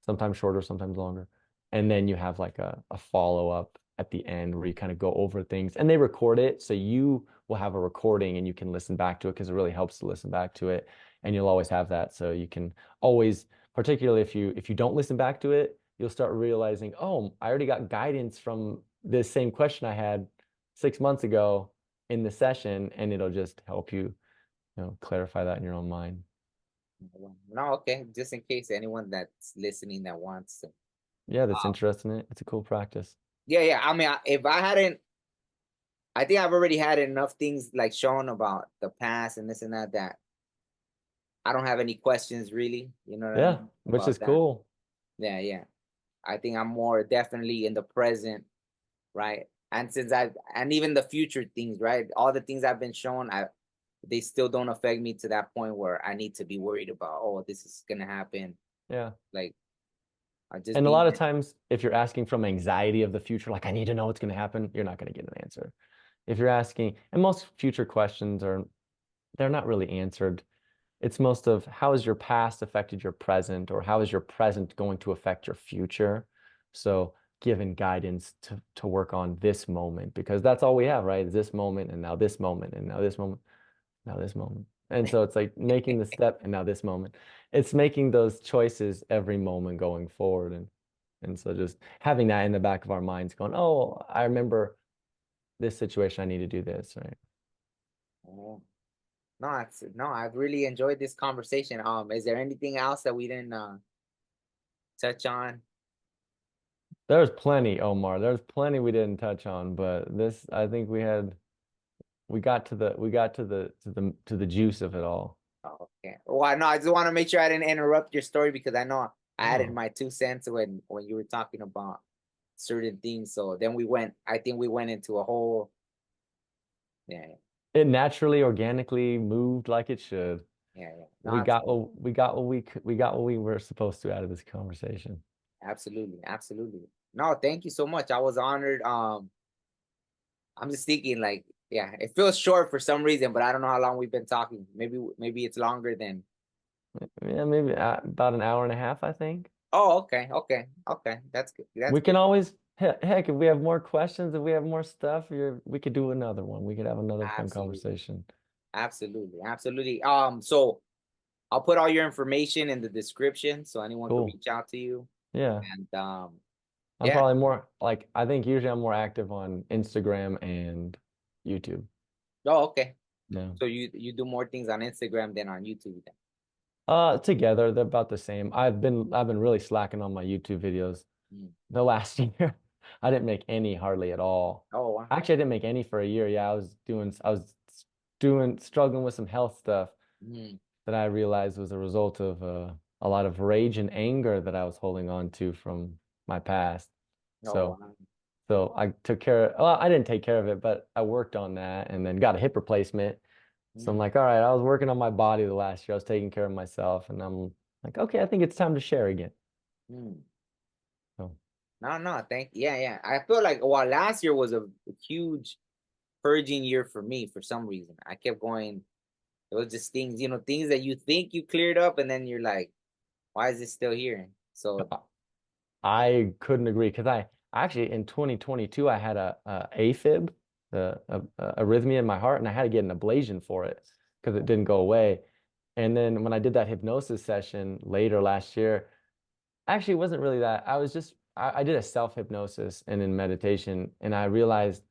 sometimes shorter, sometimes longer, and then you have like a follow-up at the end where you kind of go over things, and they record it, so you will have a recording and you can listen back to it, because it really helps to listen back to it, and you'll always have that. So you can always, particularly if you don't listen back to it, you'll start realizing, oh, I already got guidance from this same question I had 6 months ago in the session, and it'll just help you, clarify that in your own mind. No, okay, just in case anyone that's listening that wants to. Yeah, that's interested in it. It's a cool practice. Yeah. I mean, I think I've already had enough things like shown about the past and this and that I don't have any questions really. You know what I mean? Which is cool. Yeah. I think I'm more definitely in the present right? And and even the future things, right? All the things I've been shown, they still don't affect me to that point where I need to be worried about, oh, this is gonna happen. Yeah. Like, I just And a lot of times, if you're asking from anxiety of the future, like I need to know what's going to happen, you're not going to get an answer. If you're asking, and most future questions they're not really answered. It's most of how has your past affected your present, or how is your present going to affect your future? So given guidance to work on this moment, because that's all we have, right? Is this moment, and now this moment, and now this moment, now this moment. And so it's like making the step, and now this moment. It's making those choices every moment going forward. And so just having that in the back of our minds going, oh, I remember this situation, I need to do this, right? Oh. No, I've really enjoyed this conversation. Is there anything else that we didn't touch on? There's plenty, Omar. There's plenty we didn't touch on, but this, I think we got to the juice of it all. Oh, okay. Well, no, I just want to make sure I didn't interrupt your story, because I know I added Oh. my 2 cents when you were talking about certain things. So then I think we went into a whole, yeah, It naturally, organically moved like it should. yeah. We No, got what we were supposed to out of this conversation. absolutely, absolutely. No, thank you so much. I was honored. I'm just thinking, like, yeah, it feels short for some reason, but I don't know how long we've been talking. Maybe it's longer than. Yeah, maybe about an hour and a half, I think. Oh, okay, okay, okay. That's good. That's We good. can always, heck, if we have more questions, if we have more stuff, we could do another one. We could have another fun Absolutely, conversation. absolutely, absolutely. So I'll put all your information in the description so anyone can Cool. reach out to you. Yeah. And I'm yeah. probably more like, I think usually I'm more active on Instagram and YouTube. Oh, okay. Yeah. So you do more things on Instagram than on YouTube then. Together they're about the same. I've been really slacking on my YouTube videos. Mm. The last year, I didn't make any hardly at all. Oh, wow. Actually, I didn't make any for a year. Yeah, I was doing struggling with some health stuff Mm. that I realized was a result of a lot of rage and anger that I was holding on to from my past. Oh, So wow. so I took care of, well, I didn't take care of it, but I worked on that and then got a hip replacement. So I'm Mm. like, all right, I was working on my body the last year. I was taking care of myself, and I'm like, okay, I think it's time to share again. Mm. So No, yeah. I feel like, well, last year was a huge purging year for me for some reason. I kept going. It was just things, things that you think you cleared up, and then you're like, why is it still here? So, I couldn't agree, because I actually in 2022 I had a AFib, a arrhythmia in my heart, and I had to get an ablation for it because it didn't go away. And then when I did that hypnosis session later last year, actually it wasn't really that. I did a self-hypnosis and in meditation, and I realized,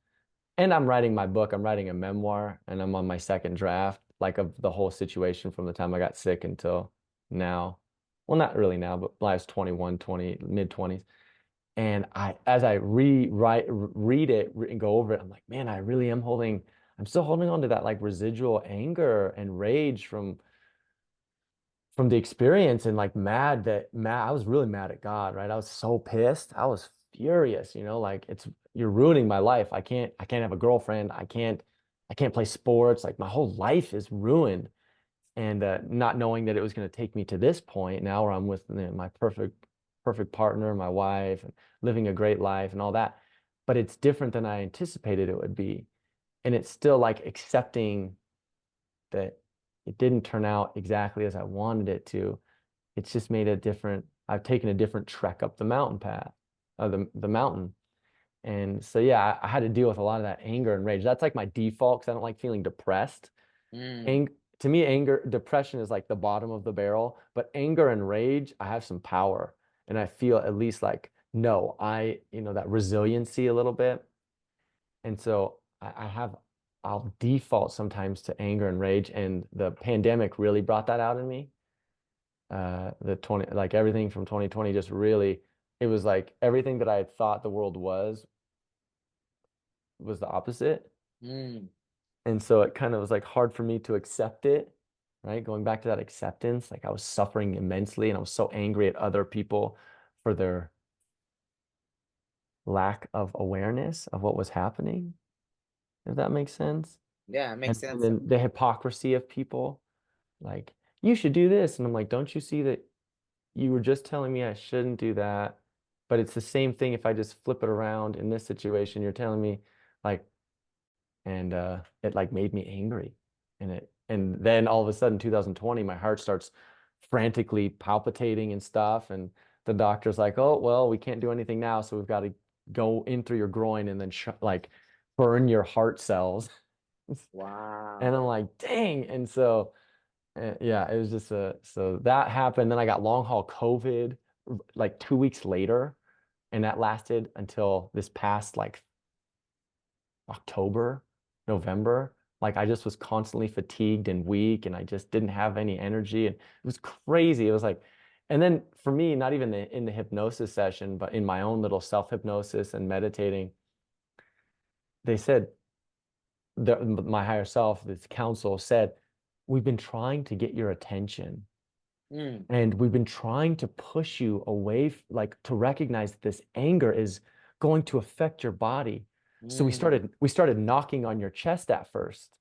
and I'm writing my book, I'm writing a memoir, and I'm on my second draft, like of the whole situation from the time I got sick until now. Well, not really now, but when I was 21, 20, mid 20s. And as I read it and go over it, I'm like, man, I'm still holding on to that like residual anger and rage from the experience, and like I was really mad at God, right? I was so pissed. I was furious, like you're ruining my life. I can't have a girlfriend. I can't play sports. Like my whole life is ruined. And not knowing that it was going to take me to this point now where I'm with my perfect partner, my wife, and living a great life and all that. But it's different than I anticipated it would be. And it's still like accepting that it didn't turn out exactly as I wanted it to. It's just I've taken a different trek up the mountain path, the mountain. And so, yeah, I had to deal with a lot of that anger and rage. That's like my default, because I don't like feeling depressed. mm. Ang To me, depression is like the bottom of the barrel, but anger and rage, I have some power, and I feel at least like, no, that resiliency a little bit. And so I'll default sometimes to anger and rage, and the pandemic really brought that out in me. Like everything from 2020 just really, it was like everything that I had thought the world was the opposite. Mm. And so it kind of was like hard for me to accept it, right? Going back to that acceptance, like I was suffering immensely, and I was so angry at other people for lack of awareness of what was happening, if that makes sense. Yeah, it makes And sense. then the hypocrisy of people, like, you should do this. And I'm like, don't you see that you were just telling me I shouldn't do that? But it's the same thing if I just flip it around in this situation. You're telling me, like, and it like made me angry. And then all of a sudden, 2020, my heart starts frantically palpitating and stuff. And the doctor's like, oh, well, we can't do anything now. So we've got to go in through your groin and then like burn your heart cells. Wow. And I'm like, dang. And so, yeah, it was just so that happened. Then I got long haul COVID like 2 weeks later. And that lasted until this past like October, November. Like I just was constantly fatigued and weak, and I just didn't have any energy. And it was crazy. It was like, and then for me, not even in the hypnosis session, but in my own little self-hypnosis and meditating, they said, my higher self, this council said, we've been trying to get your attention. And we've been trying to push you away, like to recognize that this anger is going to affect your body. So we started knocking on your chest at first,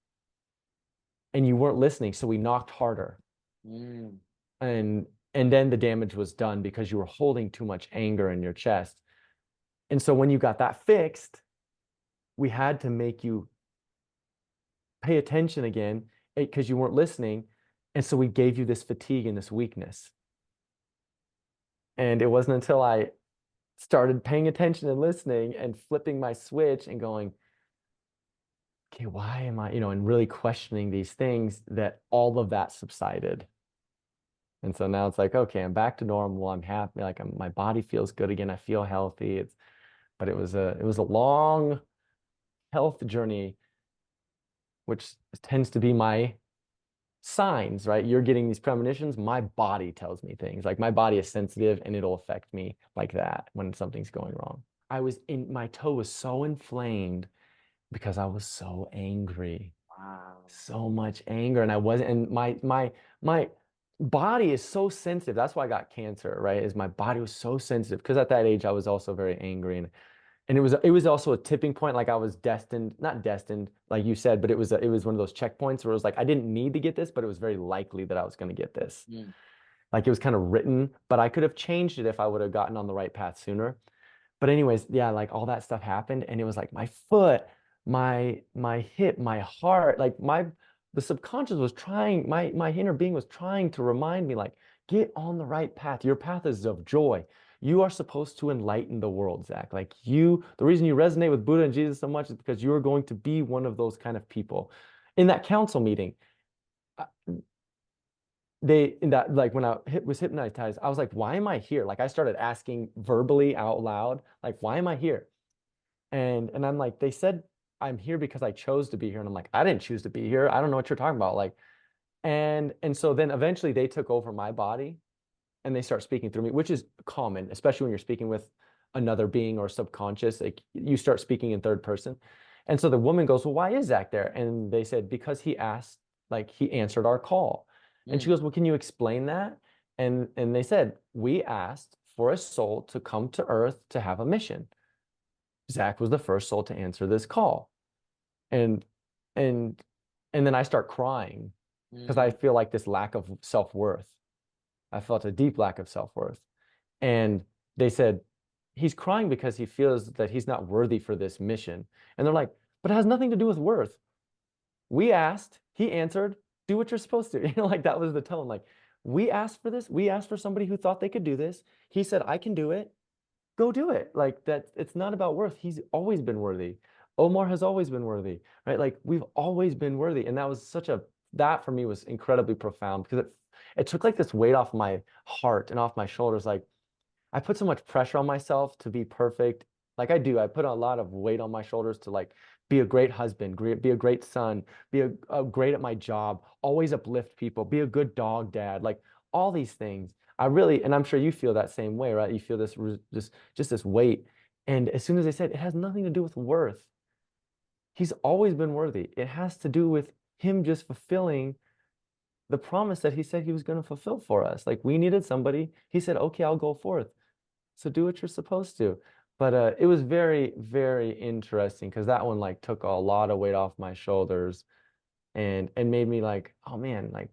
and you weren't listening. So we knocked harder, and then the damage was done because you were holding too much anger in your chest. And so when you got that fixed, we had to make you pay attention again because you weren't listening. And so we gave you this fatigue and this weakness. And it wasn't until I started paying attention and listening and flipping my switch and going, okay, why am I, and really questioning these things, that all of that subsided. And so now it's like, okay, I'm back to normal. I'm happy. Like my body feels good again. I feel healthy. But it was a long health journey, which tends to be my signs, right? You're getting these premonitions. My body tells me things. Like my body is sensitive, and it'll affect me like that when something's going wrong. My toe was so inflamed because I was so angry. Wow. So much anger. And I wasn't, and my body is so sensitive. That's why I got cancer, right? Is my body was so sensitive because at that age I was also very angry, and it was also a tipping point. Like I was destined, not destined, like you said, but it was one of those checkpoints where it was like I didn't need to get this, but it was very likely that I was going to get this. Like it was kind of written, but I could have changed it if I would have gotten on the right path sooner. But anyways, yeah, like all that stuff happened, and it was like my foot, my hip, my heart, like the subconscious was trying, my inner being was trying to remind me, like, get on the right path. Your path is of joy. You are supposed to enlighten the world, Zach. Like the reason you resonate with Buddha and Jesus so much is because you are going to be one of those kind of people. In that council meeting, when I was hypnotized, I was like, why am I here? Like I started asking verbally out loud, like, why am I here? And I'm like, they said I'm here because I chose to be here. And I'm like, I didn't choose to be here. I don't know what you're talking about. Like, and so then eventually they took over my body and they start speaking through me, which is common, especially when you're speaking with another being or subconscious. Like you start speaking in third person. And so the woman goes, well, why is Zach there? And they said, because he asked, like he answered our call. And she goes, well, can you explain that? And they said, we asked for a soul to come to Earth to have a mission. Zach was the first soul to answer this call. And then I start crying because I feel like this lack of self-worth. I felt a deep lack of self-worth. And they said, he's crying because he feels that he's not worthy for this mission. And they're like, but it has nothing to do with worth. We asked, he answered, do what you're supposed to. Like that was the tone. Like, we asked for this. We asked for somebody who thought they could do this. He said, I can do it. Go do it. Like that, it's not about worth. He's always been worthy. Omar has always been worthy, right? Like we've always been worthy. And that was that for me was incredibly profound because it took like this weight off my heart and off my shoulders. Like I put so much pressure on myself to be perfect. Like I do, I put a lot of weight on my shoulders to like be a great husband, be a great son, be a great at my job, always uplift people, be a good dog dad, like all these things. I really, and I'm sure you feel that same way, right? You feel just this weight. And as soon as they said, it has nothing to do with worth. He's always been worthy. It has to do with him just fulfilling the promise that he said he was going to fulfill for us. Like we needed somebody. He said, okay, I'll go forth. So do what you're supposed to. But it was very, very interesting because that one like took a lot of weight off my shoulders and made me like, oh man, like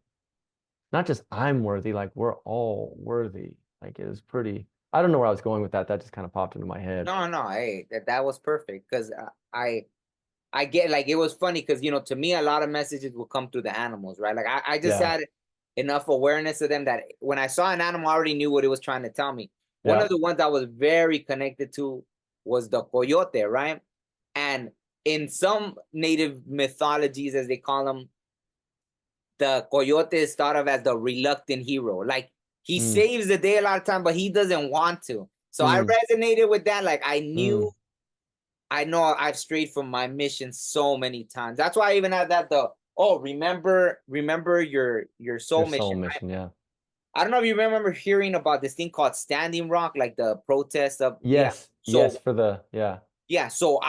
not just I'm worthy, like we're all worthy. Like it was pretty, I don't know where I was going with that. That just kind of popped into my head. No, no, hey, that was perfect because I get like it was funny because to me a lot of messages will come through the animals, right? Like I just Yeah. had enough awareness of them that when I saw an animal, I already knew what it was trying to tell me. One Yeah. of the ones I was very connected to was the coyote, right? And in some native mythologies, as they call them, the coyote is thought of as the reluctant hero. Like he Mm, saves the day a lot of time, but he doesn't want to. So I mm, resonated with that. Like I mm. knew I know I've strayed from my mission so many times. That's why I even had that remember your Your soul soul mission, right? mission, yeah. I don't know if you remember hearing about this thing called Standing Rock, like the protest of Yes, yes, So for the yeah. so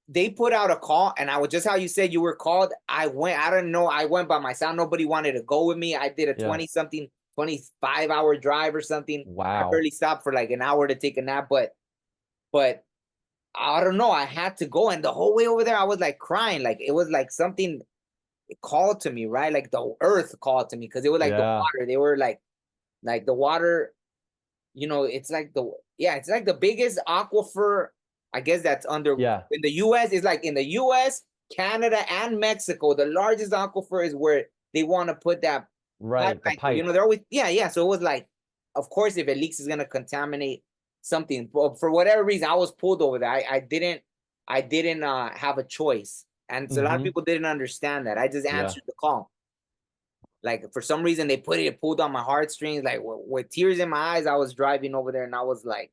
they put out a call and I was just how you said you were called. I went, I don't know, I went by myself. Nobody wanted to go with me. I did a Yeah. 25-hour drive or something. I Wow. barely stopped for like an hour to take a nap, but I don't know. I had to go, and the whole way over there, I was like crying. Like it was like something called to me, right? Like the earth called to me because it was like the Yeah. water. They were like the water. It's like it's like the biggest aquifer. I guess that's under Yeah. in the U.S. It's like in the U.S., Canada, and Mexico. The largest aquifer is where they want to put that Right, the pipeline. So, pipe. they're always yeah. So it was like, of course, if it leaks, it's gonna contaminate something. But for whatever reason, I was pulled over there. I didn't have a choice, and so a lot of Mm-hmm. people didn't understand that. I just Yeah. answered the call. Like for some reason, they pulled on my heartstrings. Like with tears in my eyes, I was driving over there, and I was like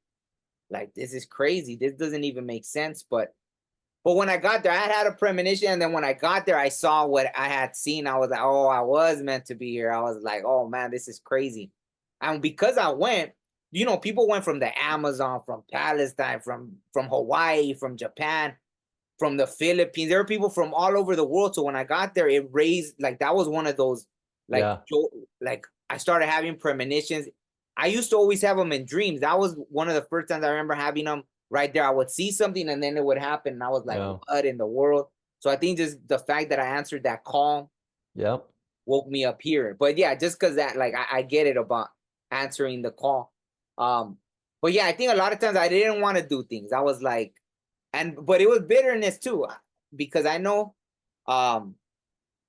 this is crazy. This doesn't even make sense. But when I got there, I had a premonition, and then when I got there, I saw what I had seen. I was like, oh, I was meant to be here. I was like, oh man, this is crazy. And because I went, people went from the Amazon, from Palestine, from Hawaii, from Japan, from the Philippines. There were people from all over the world. So when I got there, it raised like that was one of those like Yeah. like I started having premonitions. I used to always have them in dreams. That was one of the first times I remember having them right there. I would see something and then it would happen. And I was like, Yeah. what in the world? So I think just the fact that I answered that call Yep. woke me up here. But yeah, just because that like I get it about answering the call. Um, but yeah, I think a lot of times I didn't want to do things. I was like, but it was bitterness too, because I know, um,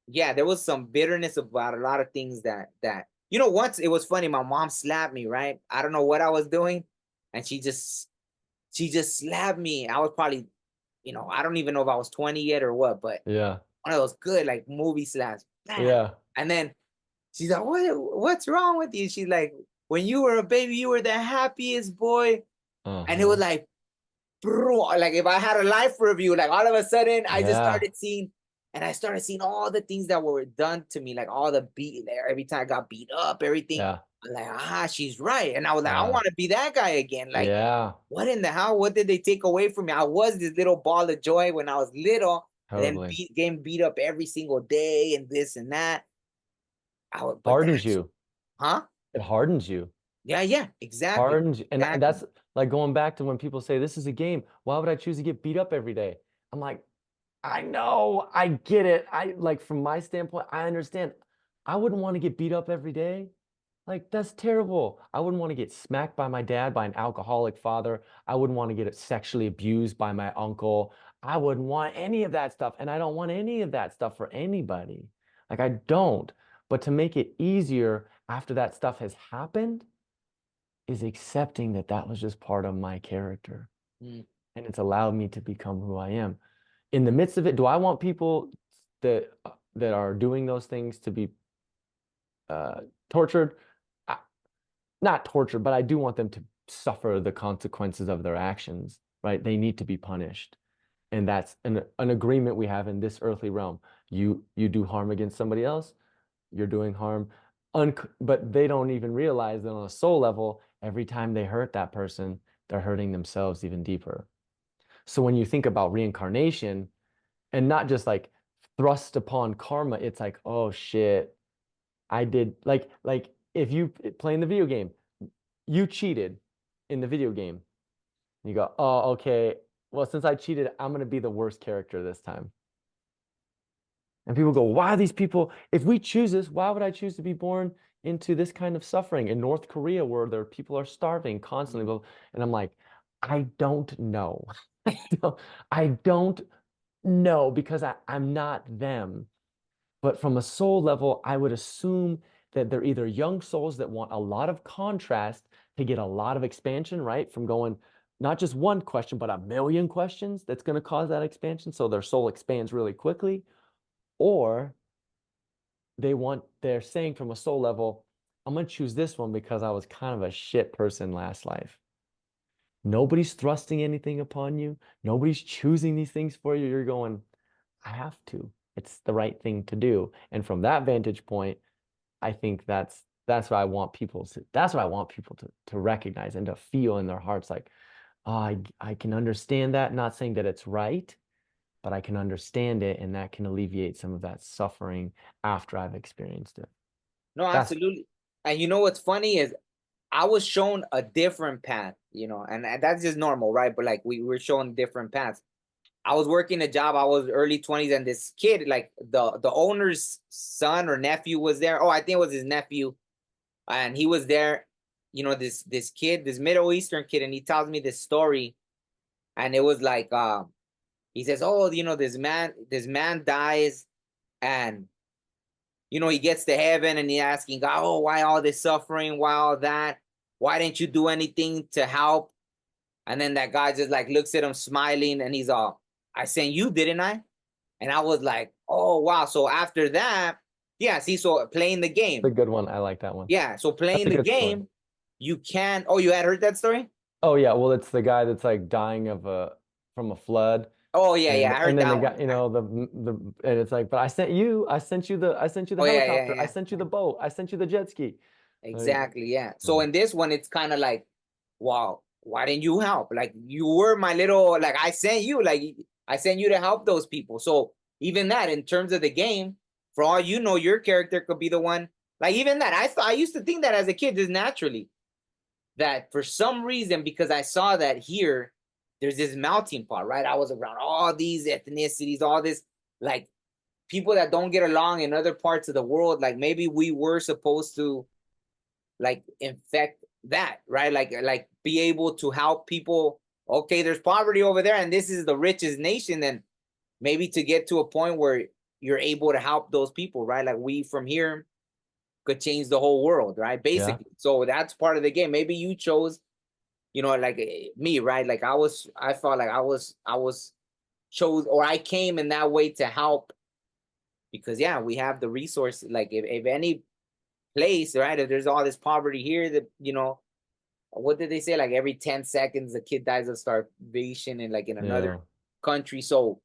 yeah, there was some bitterness about a lot of things that once it was funny. My mom slapped me, right? I don't know what I was doing, and she just slapped me. I was probably, I don't even know if I was 20 yet or what, but Yeah. one of those good like movie slaps. Bam! Yeah. And then she's like, what's wrong with you? She's like, when you were a baby, you were the happiest boy. And it was Uh-huh. like, bro, like if I had a life review, like all of a sudden I just Yeah. started seeing all the things that were done to me, like all the beat there, every time I got beat up, everything. Yeah. I'm like, she's right. And I was like, I Uh, want to be that guy again. Like, yeah. what in the hell? What did they take away from me? I was this little ball of joy when I was little, and then Totally. getting beat up every single day and this and that. But Hardens that's, you. huh? It hardens you. Yeah, exactly. Hardens you. And Exactly. that's like going back to when people say this is a game. Why would I choose to get beat up every day? I'm like, I know, I get it. I like from my standpoint, I understand. I wouldn't want to get beat up every day. Like that's terrible. I wouldn't want to get smacked by my dad, by an alcoholic father. I wouldn't want to get sexually abused by my uncle. I wouldn't want any of that stuff. And I don't want any of that stuff for anybody. Like I don't. But to make it easier after that stuff has happened is accepting that that was just part of my character. Mm. And it's allowed me to become who I am. In the midst of it, do I want people that are doing those things to be tortured? I, not tortured, but I do want them to suffer the consequences of their actions, right? They need to be punished. And that's an agreement we have in this earthly realm. You do harm against somebody else, you're doing harm. But they don't even realize that on a soul level, every time they hurt that person, they're hurting themselves even deeper. So when you think about reincarnation and not just like thrust upon karma, it's like, oh shit, I did like if you playing the video game, you cheated in the video game. You go, oh, okay. Well, since I cheated, I'm going to be the worst character this time. And people go, why are these people, if we choose this, why would I choose to be born into this kind of suffering in North Korea where there people are starving constantly? And I'm like, I don't know. I don't know because I'm not them. But from a soul level, I would assume that they're either young souls that want a lot of contrast to get a lot of expansion, right? From going not just one question, but a million questions that's going to cause that expansion. So their soul expands really quickly. Or they're saying from a soul level, I'm going to choose this one because I was kind of a shit person last life. Nobody's thrusting anything upon you. Nobody's choosing these things for you. You're going, I have to. It's the right thing to do. And from that vantage point, I think that's what I want people to recognize and to feel in their hearts like, oh, I can understand that. Not saying that it's right, but I can understand it, and that can alleviate some of that suffering after I've experienced it. No, That's absolutely. And you know what's funny is I was shown a different path, you know, and that's just normal, right? But like we were shown different paths. I was working a job, I was early 20s, and this kid, like the owner's son or nephew was there. Oh, I think it was his nephew. And he was there, you know, this kid, this Middle Eastern kid, and he tells me this story. And it was like he says, oh, you know, this man dies, and you know, he gets to heaven and he's asking God, oh, why all this suffering? Why all that? Why didn't you do anything to help? And then that guy just like looks at him smiling, and he's all, I sent you, didn't I? And I was like, oh, wow. So after that, yeah, see, so playing the game. a good one. I like that one. Yeah, so That's playing a the good story. game, you can, oh, you had heard that story? Oh yeah, well it's the guy that's like dying from a flood. Oh, yeah, And I heard and then the that guy, one. you know, the and it's like, but I sent you the Oh, yeah, helicopter, I yeah. sent you the boat, I sent you the jet ski. Like, Exactly, yeah. So in this one, it's kind of like, wow, why didn't you help? Like you were my little, like I sent you, like I sent you to help those people. So even that, in terms of the game, for all you know, your character could be the one. Like even that, I used to think that as a kid, just naturally, that for some reason, because I saw that here, there's this melting pot, right? I was around all these ethnicities, all this, like people that don't get along in other parts of the world. Like maybe we were supposed to like infect that, right? Like be able to help people. Okay, there's poverty over there, and this is the richest nation, and maybe to get to a point where you're able to help those people, right? Like we from here could change the whole world, right? yeah, Basically. So that's part of the game. Maybe you chose, you know, like me, right? Like I felt like I was chose, or I came in that way to help, because yeah, we have the resource. Like if any place, right, if there's all this poverty here, that, you know, what did they say? Like every 10 seconds, a kid dies of starvation in like in another yeah. country. So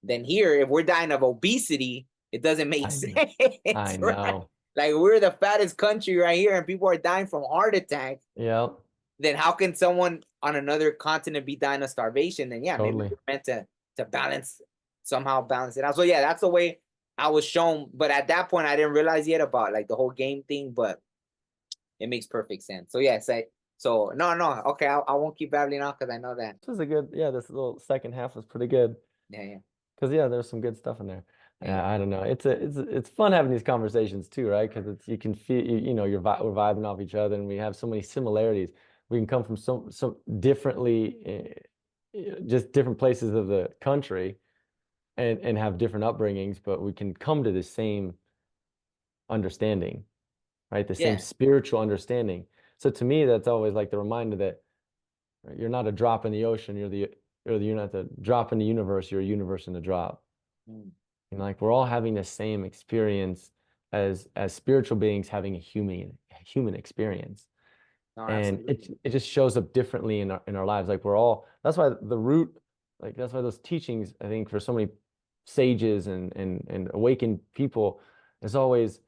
then here, if we're dying of obesity, it doesn't make sense. I Right? know. Like we're the fattest country right here, and people are dying from heart attacks. Yeah, Then how can someone on another continent be dying of starvation? Then yeah, maybe totally. we're meant to balance, somehow balance it out. So yeah, that's the way I was shown. But at that point, I didn't realize yet about like the whole game thing, but it makes perfect sense. So yes, so no, okay, I won't keep babbling on because I know that. This was a good, yeah, this little second half was pretty good. Yeah. Because yeah, there's some good stuff in there. Yeah. I don't know. It's fun having these conversations too, right? Because it's you can feel you know we're vibing off each other, and we have so many similarities. We can come from so differently, just different places of the country, and have different upbringings, but we can come to the same understanding, right? The same Yeah. spiritual understanding. So to me, that's always like the reminder that right, you're not a drop in the ocean. You're not the drop in the universe. You're a universe in a drop. Mm. And like we're all having the same experience as spiritual beings having a human experience. No, And absolutely. it just shows up differently in our lives. Like we're all that's why the root, like that's why those teachings, I think for so many sages and awakened people is always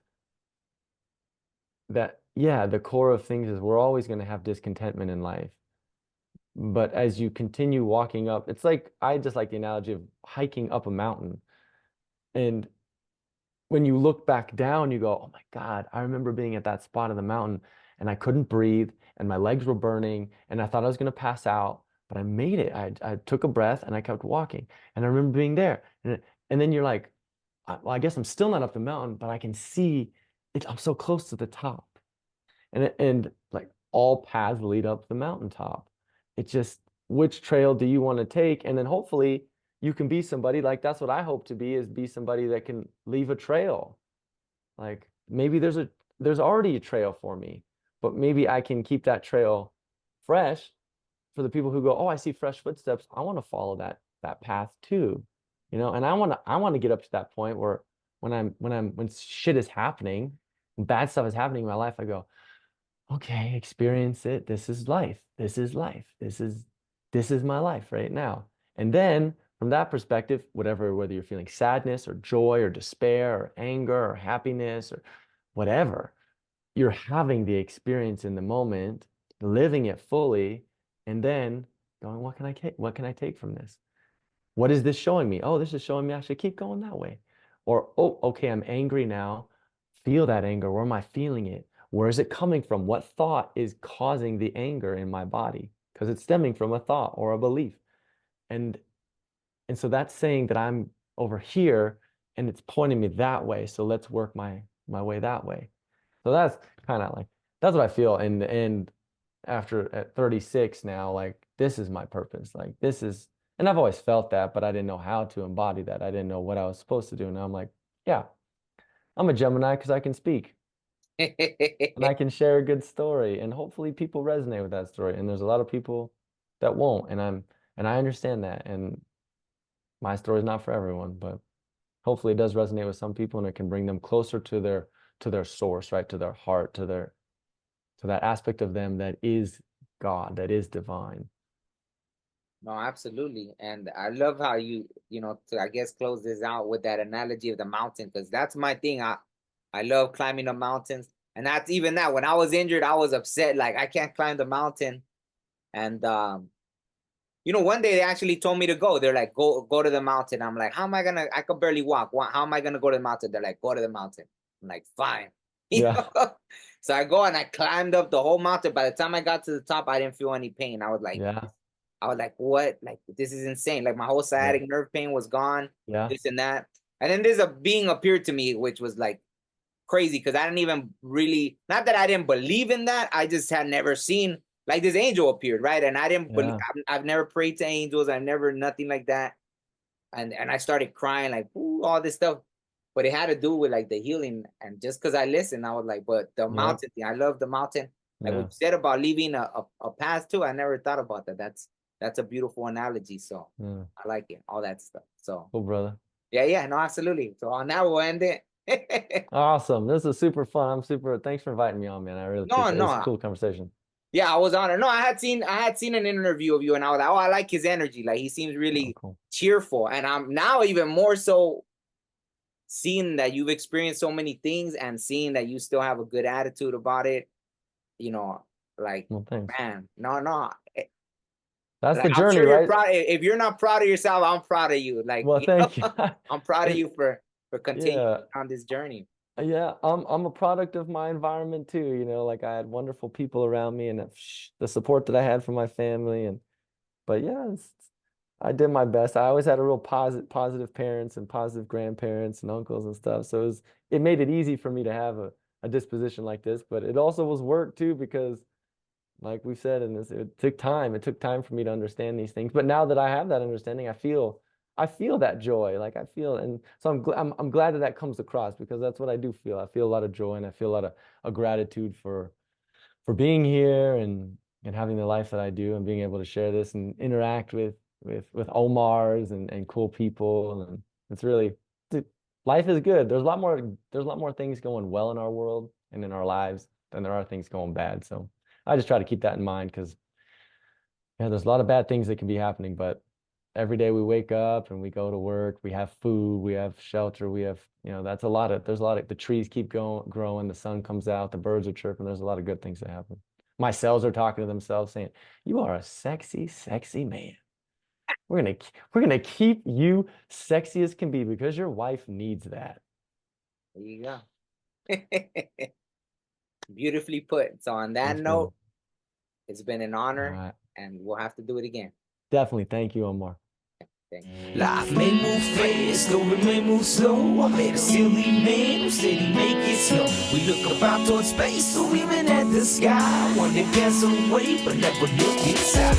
that, yeah, the core of things is we're always going to have discontentment in life. But as you continue walking up, it's like I just like the analogy of hiking up a mountain. And when you look back down, you go, oh my God, I remember being at that spot of the mountain and I couldn't breathe and my legs were burning and I thought I was going to pass out. but I made it. I took a breath and I kept walking. And I remember being there. And then you're like, well, I guess I'm still not up the mountain, but I can see it. I'm so close to the top. And like all paths lead up the mountaintop. It's just which trail do you want to take? And then hopefully you can be somebody like that's what I hope to be somebody that can leave a trail. Like maybe there's already a trail for me, but maybe I can keep that trail fresh for the people who go, oh, I see fresh footsteps. I want to follow that path too, you know. And I want to get up to that point where when shit is happening, bad stuff is happening in my life, I go, okay, experience it. This is life. This is life. This is my life right now. And then from that perspective, whether you're feeling sadness or joy or despair or anger or happiness or whatever, you're having the experience in the moment, living it fully, and then going, what can I take? What can I take from this? What is this showing me? Oh, this is showing me I should keep going that way. Or, oh, okay, I'm angry now. Feel that anger. Where am I feeling it? Where is it coming from? What thought is causing the anger in my body? Because it's stemming from a thought or a belief. And so that's saying that I'm over here and it's pointing me that way. So let's work my way that way. So that's kind of like, that's what I feel. And after at 36 now, like this is my purpose. Like this is, and I've always felt that, but I didn't know how to embody that. I didn't know what I was supposed to do. Now I'm like, yeah, I'm a Gemini because I can speak and I can share a good story, and hopefully people resonate with that story. And there's a lot of people that won't, and I understand that. And my story is not for everyone, but hopefully it does resonate with some people, and it can bring them closer to their source, right? To their heart, to that aspect of them that is God, that is divine. No, absolutely. And I love how you know, to I guess close this out with that analogy of the mountain, because that's my thing. I love climbing the mountains. And that's even that. When I was injured, I was upset, like I can't climb the mountain. And you know, one day they actually told me to go. They're like, go to the mountain. I'm like, how am I gonna, I could barely walk. How am I gonna go to the mountain? They're like, go to the mountain. I'm like, fine. You Yeah. know? So I go and I climbed up the whole mountain. By the time I got to the top, I didn't feel any pain. Yeah. I was like, what? Like, this is insane. Like my whole sciatic nerve pain was gone, Yeah. this and that. And then there's a being appeared to me, which was like crazy because I didn't even really, not that I didn't believe in that. I just had never seen, like this angel appeared, right? And I didn't believe, I've never prayed to angels. I've never, nothing like that. And I started crying, like, ooh, all this stuff. But it had to do with like the healing. And just because I listened, I was like, but the mountain thing, I love the mountain. Like what you said about leaving a path too, I never thought about that. That's a beautiful analogy. So I like it, all that stuff. So Cool, brother. Yeah, no, absolutely. So on that, we'll end it. Awesome. This is super fun. Thanks for inviting me on, man. I really appreciate it. It's a cool conversation. Yeah, I was honored. No, I had seen an interview of you, and I was like, oh, I like his energy. Like he seems really cheerful. And I'm now even more so seeing that you've experienced so many things and seeing that you still have a good attitude about it. You know, like, man, no. That's like, the journey, I'm sure right? You're proud. If you're not proud of yourself, I'm proud of you. Like, well, thank you. I'm proud of you for continuing on this journey. Yeah, I'm a product of my environment too. You know, like I had wonderful people around me, and the support that I had from my family, but yeah, I did my best. I always had a real positive parents and positive grandparents and uncles and stuff. So it made it easy for me to have a disposition like this. But it also was work too, because like we've said in this, it took time. It took time for me to understand these things. But now that I have that understanding, I feel that joy. Like I feel, and so I'm glad that comes across, because that's what I do feel. I feel a lot of joy, and I feel a lot of gratitude for being here and having the life that I do, and being able to share this and interact with Omars and cool people. And it's really, life is good. There's a lot more things going well in our world and in our lives than there are things going bad. So I just try to keep that in mind, because there's a lot of bad things that can be happening, but every day we wake up and we go to work, we have food, we have shelter, we have, there's a lot of, the trees keep growing, the sun comes out, the birds are chirping. There's a lot of good things that happen. My cells are talking to themselves saying, you are a sexy, sexy man. We're going to keep you sexy as can be, because your wife needs that. There you go. Beautifully put. So on that note, it's been an honor. and we'll have to do it again. Definitely. Thank you, Omar. Thank you. Life may move fast, or it may move slow. I met a silly man who said he make it slow. We look up out towards space, or even at the sky. One day pass away, but never look inside.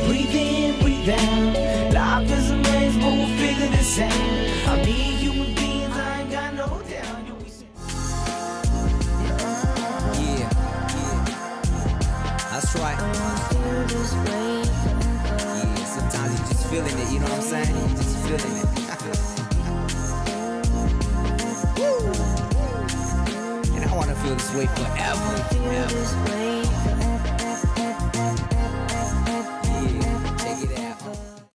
Breathe in, breathe out. Life is a maze, but we'll figure this out. I mean, human beings, I ain't got no doubt. Yeah, that's right. Yeah, sometimes you just feeling it, you know what I'm saying? You just feeling it. And I wanna feel this way forever.